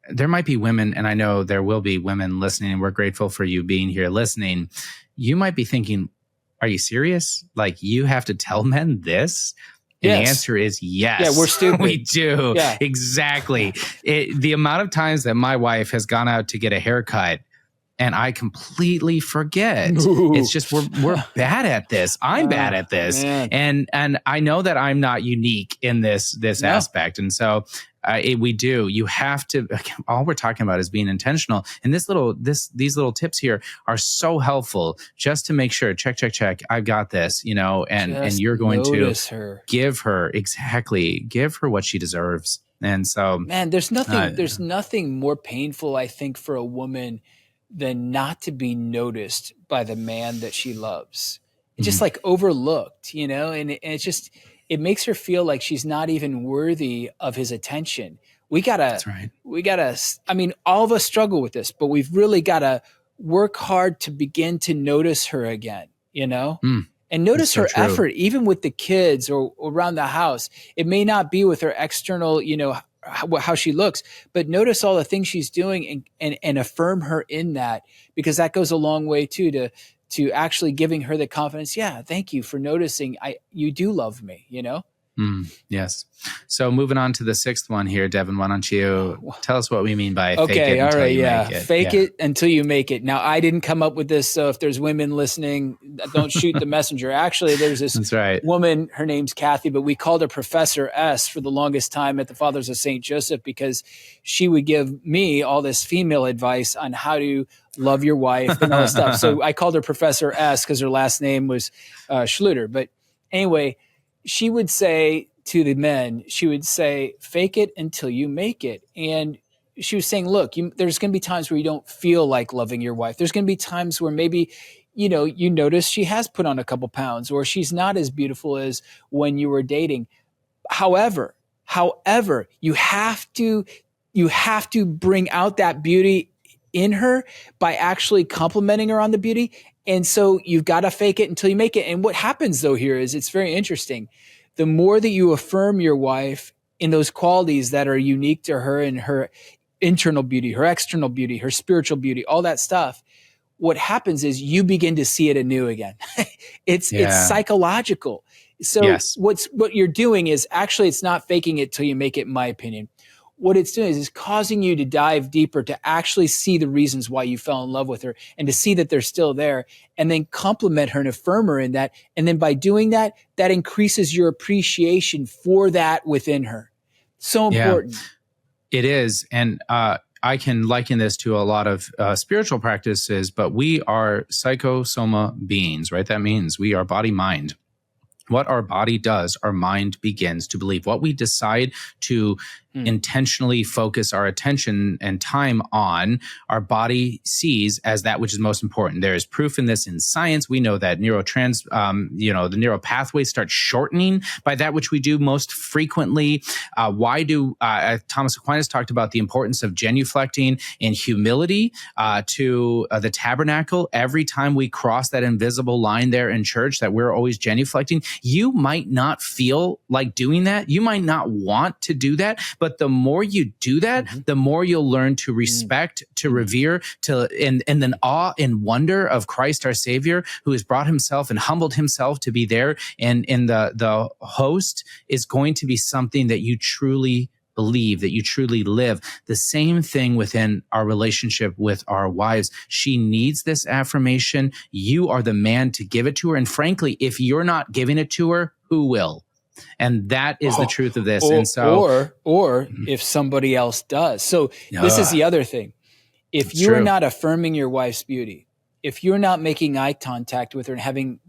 there might be women, and I know there will be women listening, and we're grateful for you being here listening. You might be thinking, are you serious? Like, you have to tell men this? And the answer is yes. Yeah, we're stupid. We do. Yeah. Exactly. The amount of times that my wife has gone out to get a haircut and I completely forget. Ooh. It's just we're bad at this. I'm bad at this. Man. And I know that I'm not unique in this aspect. And so we do. You have to. All we're talking about is being intentional. And these little tips here are so helpful, just to make sure. Check. I've got this. And you're going to give her what she deserves. And so, man, there's nothing more painful, I think, for a woman than not to be noticed by the man that she loves. It's just like overlooked, and it makes her feel like she's not even worthy of his attention. That's right. I mean, all of us struggle with this, but we've really got to work hard to begin to notice her again, and notice her effort, even with the kids or around the house. It may not be with her external, how she looks, but notice all the things she's doing and affirm her in that, because that goes a long way too, to actually giving her the confidence. Yeah. Thank you for noticing. You do love me, Yes. So moving on to the sixth one here, Devin, why don't you tell us what we mean by fake it until you make it? Fake it until you make it. Now, I didn't come up with this, so if there's women listening, don't shoot the messenger. Actually, there's this woman, her name's Kathy, but we called her Professor S for the longest time at the Fathers of St. Joseph, because she would give me all this female advice on how to love your wife and all this stuff. So I called her Professor S because her last name was Schluter. But anyway, she would say to the men, fake it until you make it. And she was saying, look, there's going to be times where you don't feel like loving your wife. There's going to be times where maybe, you notice she has put on a couple pounds, or she's not as beautiful as when you were dating. However, you have to bring out that beauty in her by actually complimenting her on the beauty. And so you've got to fake it until you make it. And what happens though here is, it's very interesting. The more that you affirm your wife in those qualities that are unique to her, and her internal beauty, her external beauty, her spiritual beauty, all that stuff, what happens is you begin to see it anew again. It's psychological. So what you're doing is actually, it's not faking it till you make it, in my opinion. What it's doing is causing you to dive deeper, to actually see the reasons why you fell in love with her, and to see that they're still there, and then compliment her and affirm her in that. And then by doing that, that increases your appreciation for that within her. So important. It is. And I can liken this to a lot of spiritual practices, but we are psychosoma beings, right? That means we are body, mind. What our body does, our mind begins to believe. What we decide to intentionally focus our attention and time on, our body sees as that which is most important. There is proof in this in science. We know that the neural pathways start shortening by that which we do most frequently. Why do Thomas Aquinas talked about the importance of genuflecting in humility to the tabernacle? Every time we cross that invisible line there in church, that we're always genuflecting. You might not feel like doing that. You might not want to do that, But the more you do that, the more you'll learn to respect, to revere, and then awe and wonder of Christ our Savior, who has brought himself and humbled himself to be there. And the host is going to be something that you truly believe, that you truly live. The same thing within our relationship with our wives. She needs this affirmation. You are the man to give it to her. And frankly, if you're not giving it to her, who will? And that is the truth of this. And so, or if somebody else does. So this is the other thing. If you are not affirming your wife's beauty, if you're not making eye contact with her and having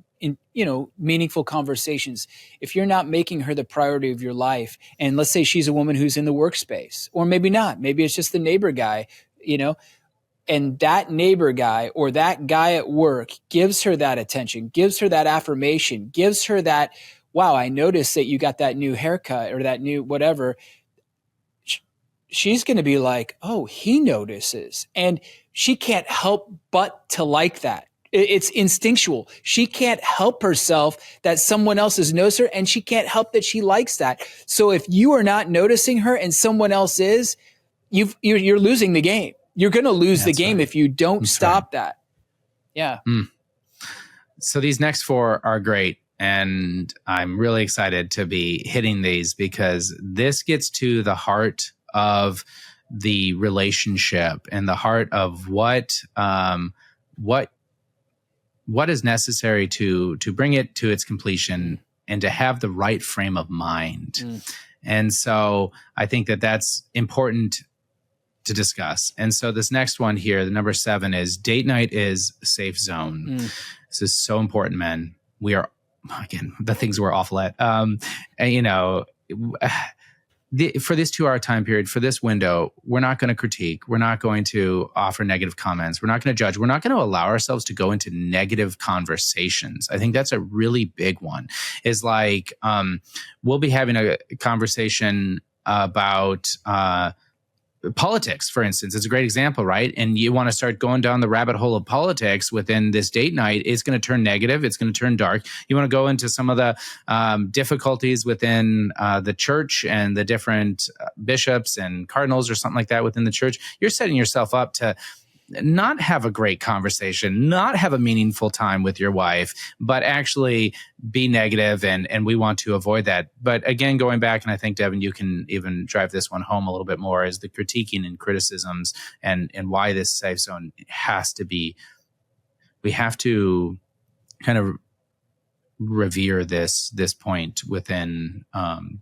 meaningful conversations, if you're not making her the priority of your life, and let's say she's a woman who's in the workspace, or maybe not, maybe it's just the neighbor guy, and that neighbor guy or that guy at work gives her that attention, gives her that affirmation, gives her that, wow, I noticed that you got that new haircut or that new whatever. She's going to be like, oh, he notices. And she can't help but to like that. It's instinctual. She can't help herself that someone else has noticed her, and she can't help that she likes that. So if you are not noticing her and someone else is, you're losing the game. You're going to lose the game if you don't stop that. Yeah. So these next four are great. And I'm really excited to be hitting these because this gets to the heart of the relationship and the heart of what is necessary to bring it to its completion and to have the right frame of mind. And so I think that that's important to discuss. And so this next one here, the number 7 is date night is a safe zone. This is so important, men. We are, again, the things we're awful at. For this 2-hour time period, for this window, we're not going to critique. We're not going to offer negative comments. We're not going to judge. We're not going to allow ourselves to go into negative conversations. I think that's a really big one. Is like we'll be having a conversation about politics, for instance. It's a great example, right? And you want to start going down the rabbit hole of politics within this date night. It's going to turn negative. It's going to turn dark. You want to go into some of the difficulties within the church and the different bishops and cardinals or something like that within the church. You're setting yourself up to not have a great conversation, not have a meaningful time with your wife, but actually be negative, and we want to avoid that. But again, going back, and I think, Devin, you can even drive this one home a little bit more, is the critiquing and criticisms and why this safe zone has to be, we have to kind of revere this point within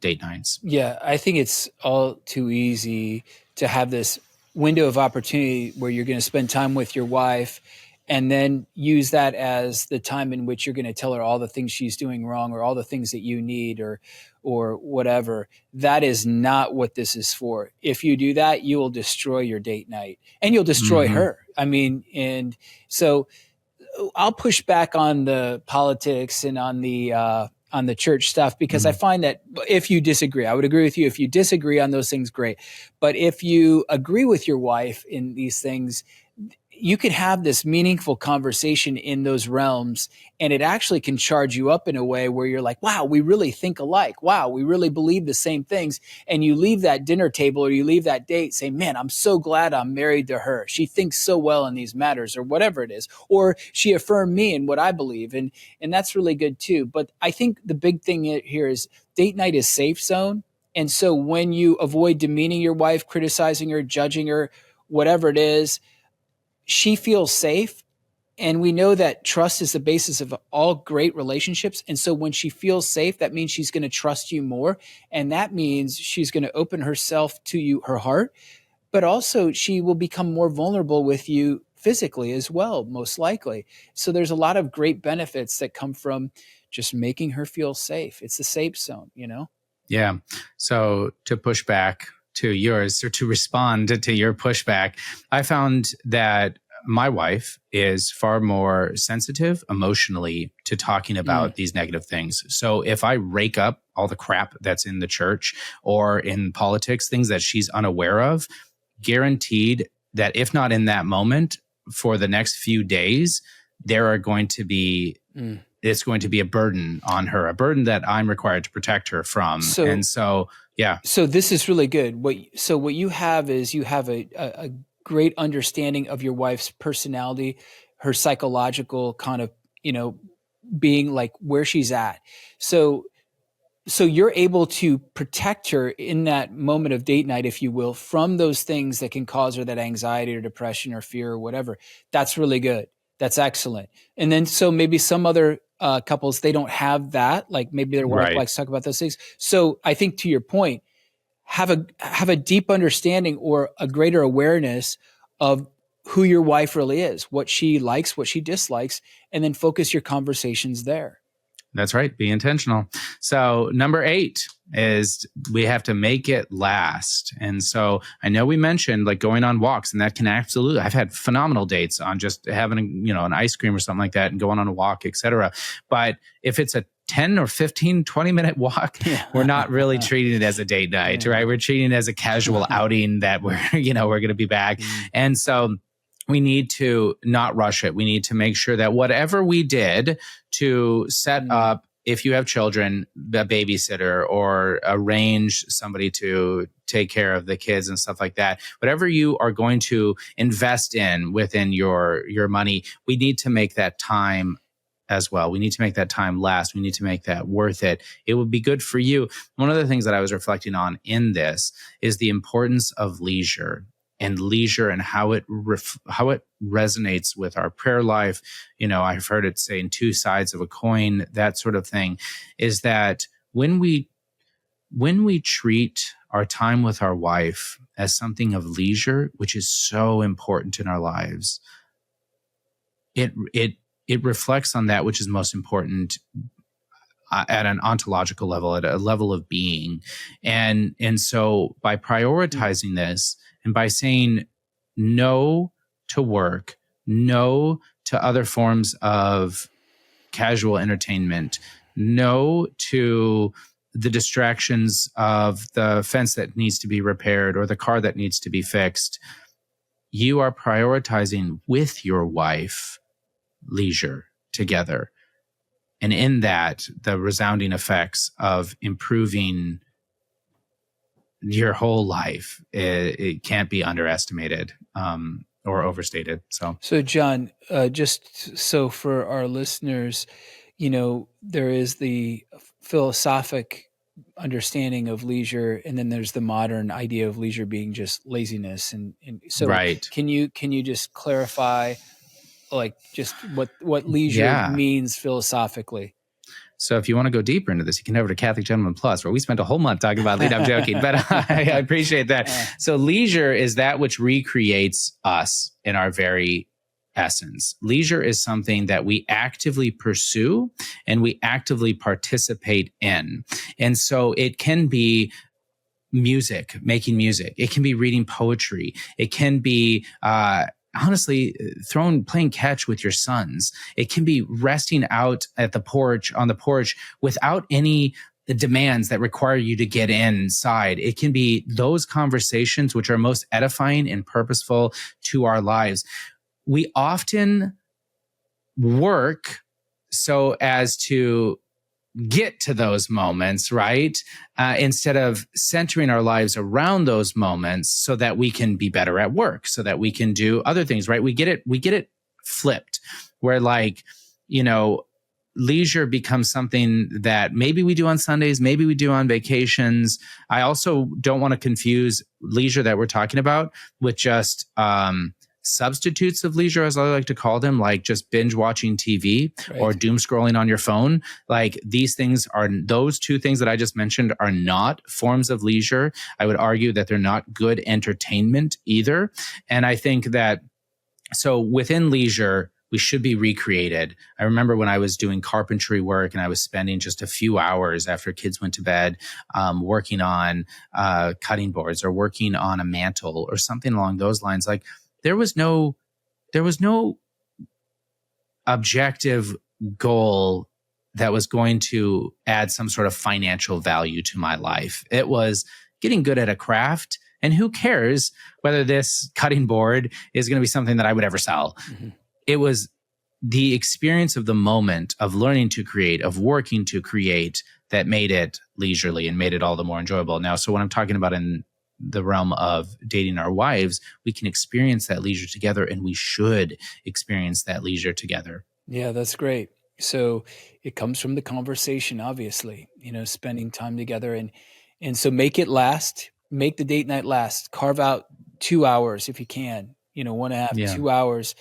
date nights. Yeah, I think it's all too easy to have this window of opportunity where you're going to spend time with your wife and then use that as the time in which you're going to tell her all the things she's doing wrong or all the things that you need or whatever. That is not what this is for. If you do that, you will destroy your date night and you'll destroy her. I mean, and so I'll push back on the politics and on the church stuff, because I find that if you disagree, I would agree with you. If you disagree on those things, great. But if you agree with your wife in these things, you could have this meaningful conversation in those realms, and it actually can charge you up in a way where you're like, wow, we really think alike. Wow, we really believe the same things. And you leave that dinner table or you leave that date saying, man, I'm so glad I'm married to her. She thinks so well in these matters, or whatever it is. Or she affirmed me in what I believe. And that's really good too. But I think the big thing here is date night is safe zone. And so when you avoid demeaning your wife, criticizing her, judging her, whatever it is, she feels safe. And we know that trust is the basis of all great relationships. And so when she feels safe, that means she's going to trust you more. And that means she's going to open herself to you, her heart, but also she will become more vulnerable with you physically as well, most likely. So there's a lot of great benefits that come from just making her feel safe. It's the safe zone, Yeah. So to push back to yours, or to respond to your pushback, I found that my wife is far more sensitive emotionally to talking about these negative things. So if I rake up all the crap that's in the church or in politics, things that she's unaware of, guaranteed that if not in that moment, for the next few days, there are going to be it's going to be a burden on her, a burden that I'm required to protect her from. And so Yeah. So this is really good. What you have is you have a great understanding of your wife's personality, her psychological kind of, being like where she's at. So you're able to protect her in that moment of date night, if you will, from those things that can cause her that anxiety or depression or fear or whatever. That's really good. That's excellent. And then so maybe some other couples, they don't have that. Like maybe their wife Right. likes to talk about those things. So I think to your point, have a deep understanding or a greater awareness of who your wife really is, what she likes, what she dislikes, and then focus your conversations there. That's right. Be intentional. So number 8 is we have to make it last. And so I know we mentioned like going on walks, and that can absolutely, I've had phenomenal dates on just having, an ice cream or something like that and going on a walk, etc. But if it's a 10 or 15, 20-minute walk, we're not really treating it as a date night, right? We're treating it as a casual outing that we're going to be back. And so we need to not rush it. We need to make sure that whatever we did to set up, if you have children, a babysitter or arrange somebody to take care of the kids and stuff like that, whatever you are going to invest in within your money, we need to make that time as well. We need to make that time last. We need to make that worth it. It would be good for you. One of the things that I was reflecting on in this is the importance of leisure and how it resonates with our prayer life. I've heard it saying 2 sides of a coin, that sort of thing, is that when we treat our time with our wife as something of leisure, which is so important in our lives, it reflects on that which is most important at an ontological level, at a level of being. And so by prioritizing this and by saying no to work, no to other forms of casual entertainment, no to the distractions of the fence that needs to be repaired or the car that needs to be fixed, you are prioritizing with your wife leisure together. And in that, the resounding effects of improving your whole life, it can't be underestimated or overstated. So John, just so for our listeners, there is the philosophic understanding of leisure, and then there's the modern idea of leisure being just laziness. And so right. Can you just clarify like just what leisure means philosophically? So if you want to go deeper into this, you can head over to Catholic Gentleman Plus, where we spent a whole month talking about leisure. I'm joking, but I appreciate that. So leisure is that which recreates us in our very essence. Leisure is something that we actively pursue and we actively participate in. And so it can be music, making music. It can be reading poetry. It can be honestly playing catch with your sons. It can be resting out on the porch without any demands that require you to get inside. It can be those conversations which are most edifying and purposeful to our lives. We often work so as to get to those moments, right? Instead of centering our lives around those moments so that we can be better at work, so that we can do other things, right? We get it flipped, where leisure becomes something that maybe we do on Sundays, maybe we do on vacations. I also don't want to confuse leisure that we're talking about with just substitutes of leisure, as I like to call them, like just binge watching TV or doom scrolling on your phone. Like those 2 things that I just mentioned are not forms of leisure. I would argue that they're not good entertainment either. And I think that so within leisure, we should be recreated. I remember when I was doing carpentry work and I was spending just a few hours after kids went to bed working on cutting boards or working on a mantle or something along those lines. Like there was no objective goal that was going to add some sort of financial value to my life. It was getting good at a craft, and who cares whether this cutting board is going to be something that I would ever sell. Mm-hmm. It was the experience of the moment of learning to create, of working to create, that made it leisurely and made it all the more enjoyable. Now, so when I'm talking about in the realm of dating our wives, we can experience that leisure together, and we should experience that leisure together. Yeah, that's great. So it comes from the conversation, obviously, spending time together, and so make it last, make the date night last, carve out 2 hours if you can, 1.5, Yeah. 2 hours,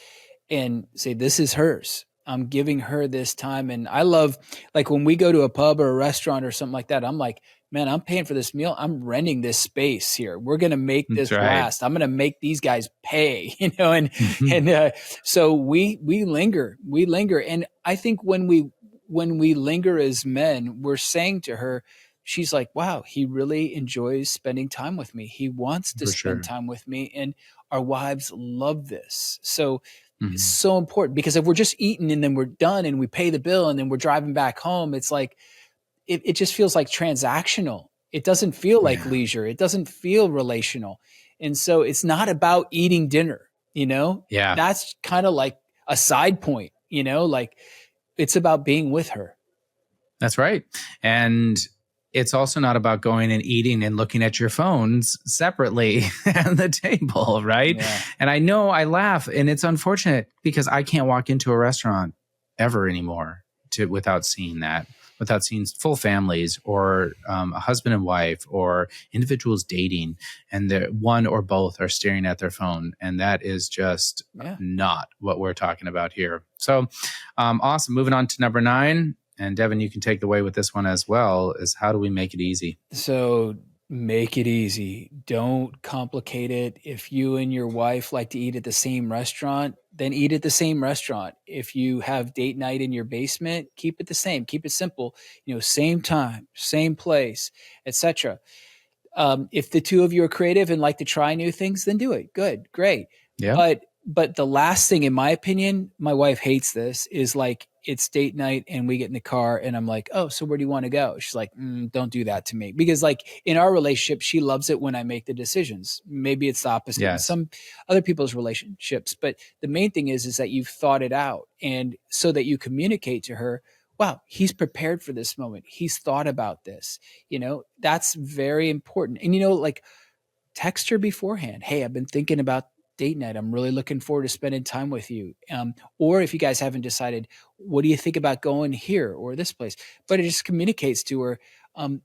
and say, this is hers. I'm giving her this time. And I love, like, when we go to a pub or a restaurant or something like that, I'm like, man, I'm paying for this meal. I'm renting this space here. We're going to make That's this right. last. I'm going to make these guys pay, so we linger. And I think when we linger as men, we're saying to her, she's like, wow, he really enjoys spending time with me. He wants to For spend sure. time with me. And our wives love this. So it's Mhm. so important, because if we're just eating and then we're done and we pay the bill and then we're driving back home, it's like, it just feels like transactional. It doesn't feel like Yeah. leisure. It doesn't feel relational. And so it's not about eating dinner, Yeah. that's kind of like a side point, like it's about being with her. That's right. And it's also not about going and eating and looking at your phones separately at the table, right? Yeah. And I know I laugh, and it's unfortunate because I can't walk into a restaurant ever anymore without seeing that, without seeing full families or a husband and wife or individuals dating, and one or both are staring at their phone. And that is just not what we're talking about here. So awesome. Moving on to number 9. And Devin, you can take the way with this one as well, is how do we make it easy? So make it easy. Don't complicate it. If you and your wife like to eat at the same restaurant, then eat at the same restaurant. If you have date night in your basement, keep it the same. Keep it simple. Same time, same place, etc. If the two of you are creative and like to try new things, then do it. Good, great. Yeah. But the last thing, in my opinion, my wife hates this, is like, it's date night and we get in the car and I'm like, oh, so where do you want to go? She's like, don't do that to me. Because like in our relationship, she loves it when I make the decisions. Maybe it's the opposite in some other people's relationships. But the main thing is that you've thought it out. And so that you communicate to her, wow, he's prepared for this moment. He's thought about this. That's very important. And, like, text her beforehand. Hey, I've been thinking about date night. I'm really looking forward to spending time with you. Or if you guys haven't decided, what do you think about going here or this place? But it just communicates to her,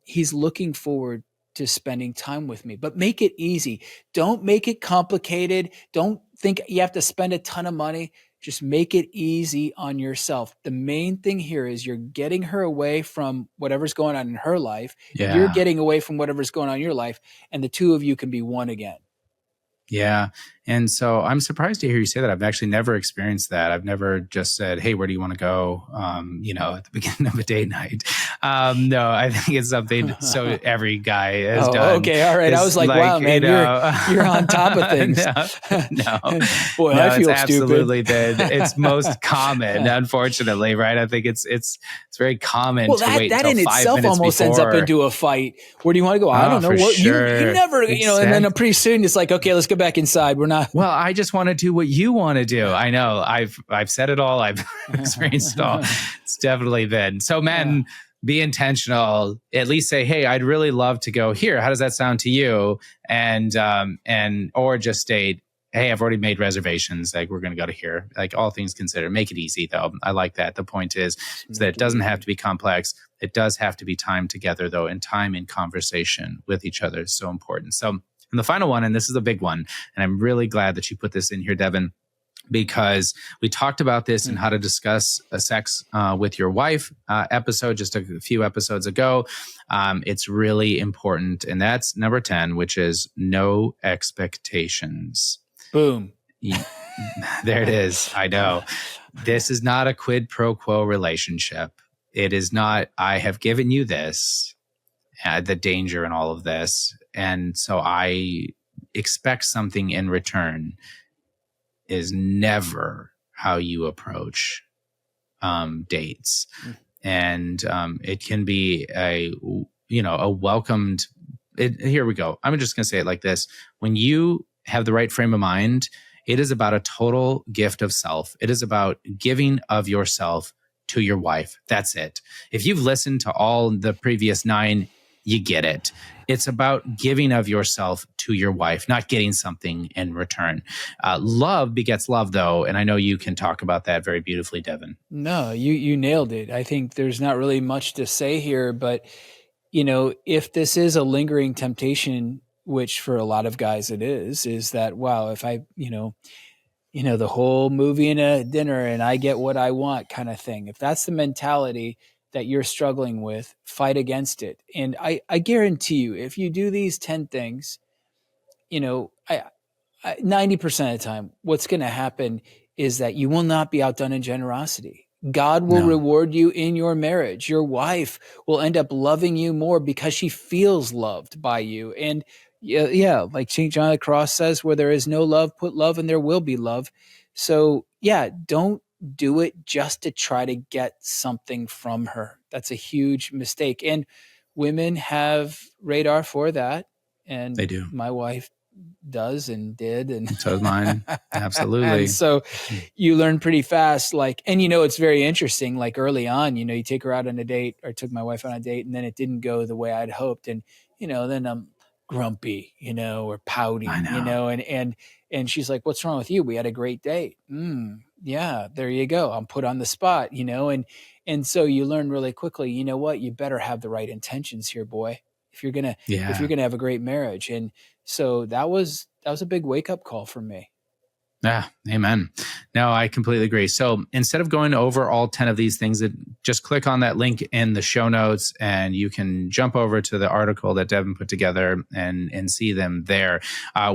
he's looking forward to spending time with me. But make it easy. Don't make it complicated. Don't think you have to spend a ton of money. Just make it easy on yourself. The main thing here is you're getting her away from whatever's going on in her life. Yeah. You're getting away from whatever's going on in your life, and the two of you can be one again. Yeah. And so I'm surprised to hear you say that. I've actually never experienced that. I've never just said, hey, where do you want to go? At the beginning of a date night. No, I think it's something so every guy has done. Okay. All right. I was like, wow, man, you're on top of things. No. Boy, no, I feel it's absolutely stupid. It's most common, unfortunately, right? I think it's very common to wait that until in 5 itself minutes almost before. ends up into a fight. Where do you want to go? I don't know. For sure. You never, and then pretty soon it's like, okay, let's go back inside. We're not. Well, I just want to do what you want to do. I know. I've said it all. I've experienced it all. It's definitely been. So, men, be intentional. At least say, hey, I'd really love to go here. How does that sound to you? And or just state, hey, I've already made reservations. Like, we're going to go to here. Like, all things considered. Make it easy, though. I like that. The point is that it doesn't have to be complex. It does have to be time together, though, and time in conversation with each other is so important. So, and the final one, and this is a big one, and I'm really glad that you put this in here, Devin, because we talked about this and how to discuss sex with your wife episode just a few episodes ago. It's really important. And that's number 10, which is no expectations. Boom. There it is. I know. This is not a quid pro quo relationship. It is not, I have given you this, the danger in all of this, and so I expect something in return, is never how you approach dates. And it can be a welcomed, here we go. I'm just going to say it like this. When you have the right frame of mind It is about a total gift of self. It is about giving of yourself to your wife. That's it. If you've listened to all the previous 9, you get it. It's about giving of yourself to your wife, not getting something in return. Love begets love, though, and I know you can talk about that very beautifully, Devin. No, you nailed it. I think there's not really much to say here, but you know, if this is a lingering temptation, which for a lot of guys it is that, wow, if I, the whole movie and a dinner and I get what I want kind of thing. If that's the mentality that you're struggling with, fight against it. And I guarantee you, if you do these 10 things, you know, 90% of the time, what's going to happen is that you will not be outdone in generosity. God will reward you in your marriage. Your wife will end up loving you more because she feels loved by you. And like St. John of the Cross says, where there is no love, put love and there will be love. So don't do it just to try to get something from her. That's a huge mistake. And women have radar for that. And they do. My wife does and did, and so does mine. Absolutely. And so you learn pretty fast, and it's very interesting, like early on, you take her out on a date, or took my wife on a date, and then it didn't go the way I'd hoped, and then I'm grumpy, or pouty, and she's like, what's wrong with you? We had a great date. Yeah, there you go. I'm put on the spot, and so you learn really quickly, you know what, you better have the right intentions here, boy, if you're gonna have a great marriage. And so that was a big wake up call for me. Yeah, amen. No, I completely agree. So instead of going over all 10 of these things, just click on that link in the show notes and you can jump over to the article that Devin put together and see them there.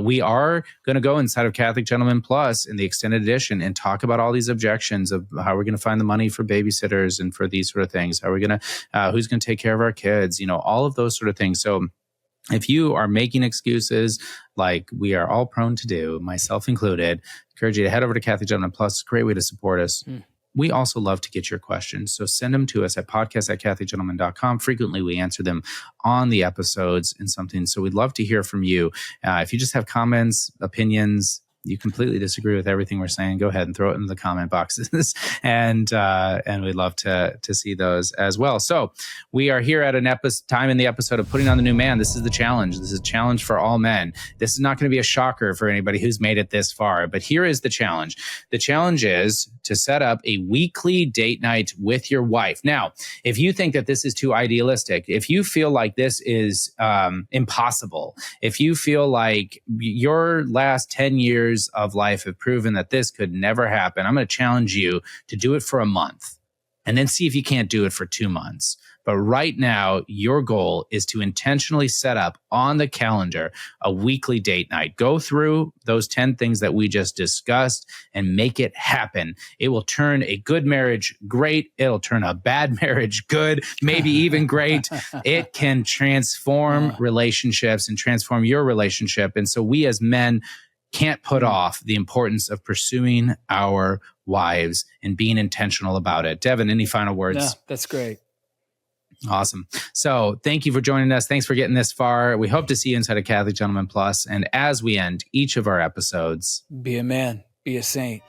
We are going to go inside of Catholic Gentleman Plus in the extended edition and talk about all these objections of how we're going to find the money for babysitters and for these sort of things. How we're going to, who's going to take care of our kids, all of those sort of things. So if you are making excuses like we are all prone to do, myself included, encourage you to head over to Catholic Gentleman Plus. It's a great way to support us. We also love to get your questions. So send them to us at podcast@catholicgentleman.com. Frequently, we answer them on the episodes and something. So we'd love to hear from you. If you just have comments, opinions, you completely disagree with everything we're saying, go ahead and throw it into the comment boxes. and we'd love to see those as well. So we are here at an time in the episode of Putting on the New Man. This is the challenge. This is a challenge for all men. This is not going to be a shocker for anybody who's made it this far, but here is the challenge. The challenge is to set up a weekly date night with your wife. Now, if you think that this is too idealistic, if you feel like this is impossible, if you feel like your last 10 years of life have proven that this could never happen, I'm going to challenge you to do it for a month and then see if you can't do it for 2 months. But right now, your goal is to intentionally set up on the calendar a weekly date night. Go through those 10 things that we just discussed and make it happen. It will turn a good marriage great. It'll turn a bad marriage good, maybe even great. It can transform relationships and transform your relationship. And so we as men can't put off the importance of pursuing our wives and being intentional about it. Devin, any final words? No, that's great. Awesome. So thank you for joining us. Thanks for getting this far. We hope to see you inside of Catholic Gentleman Plus. And as we end each of our episodes, be a man, be a saint.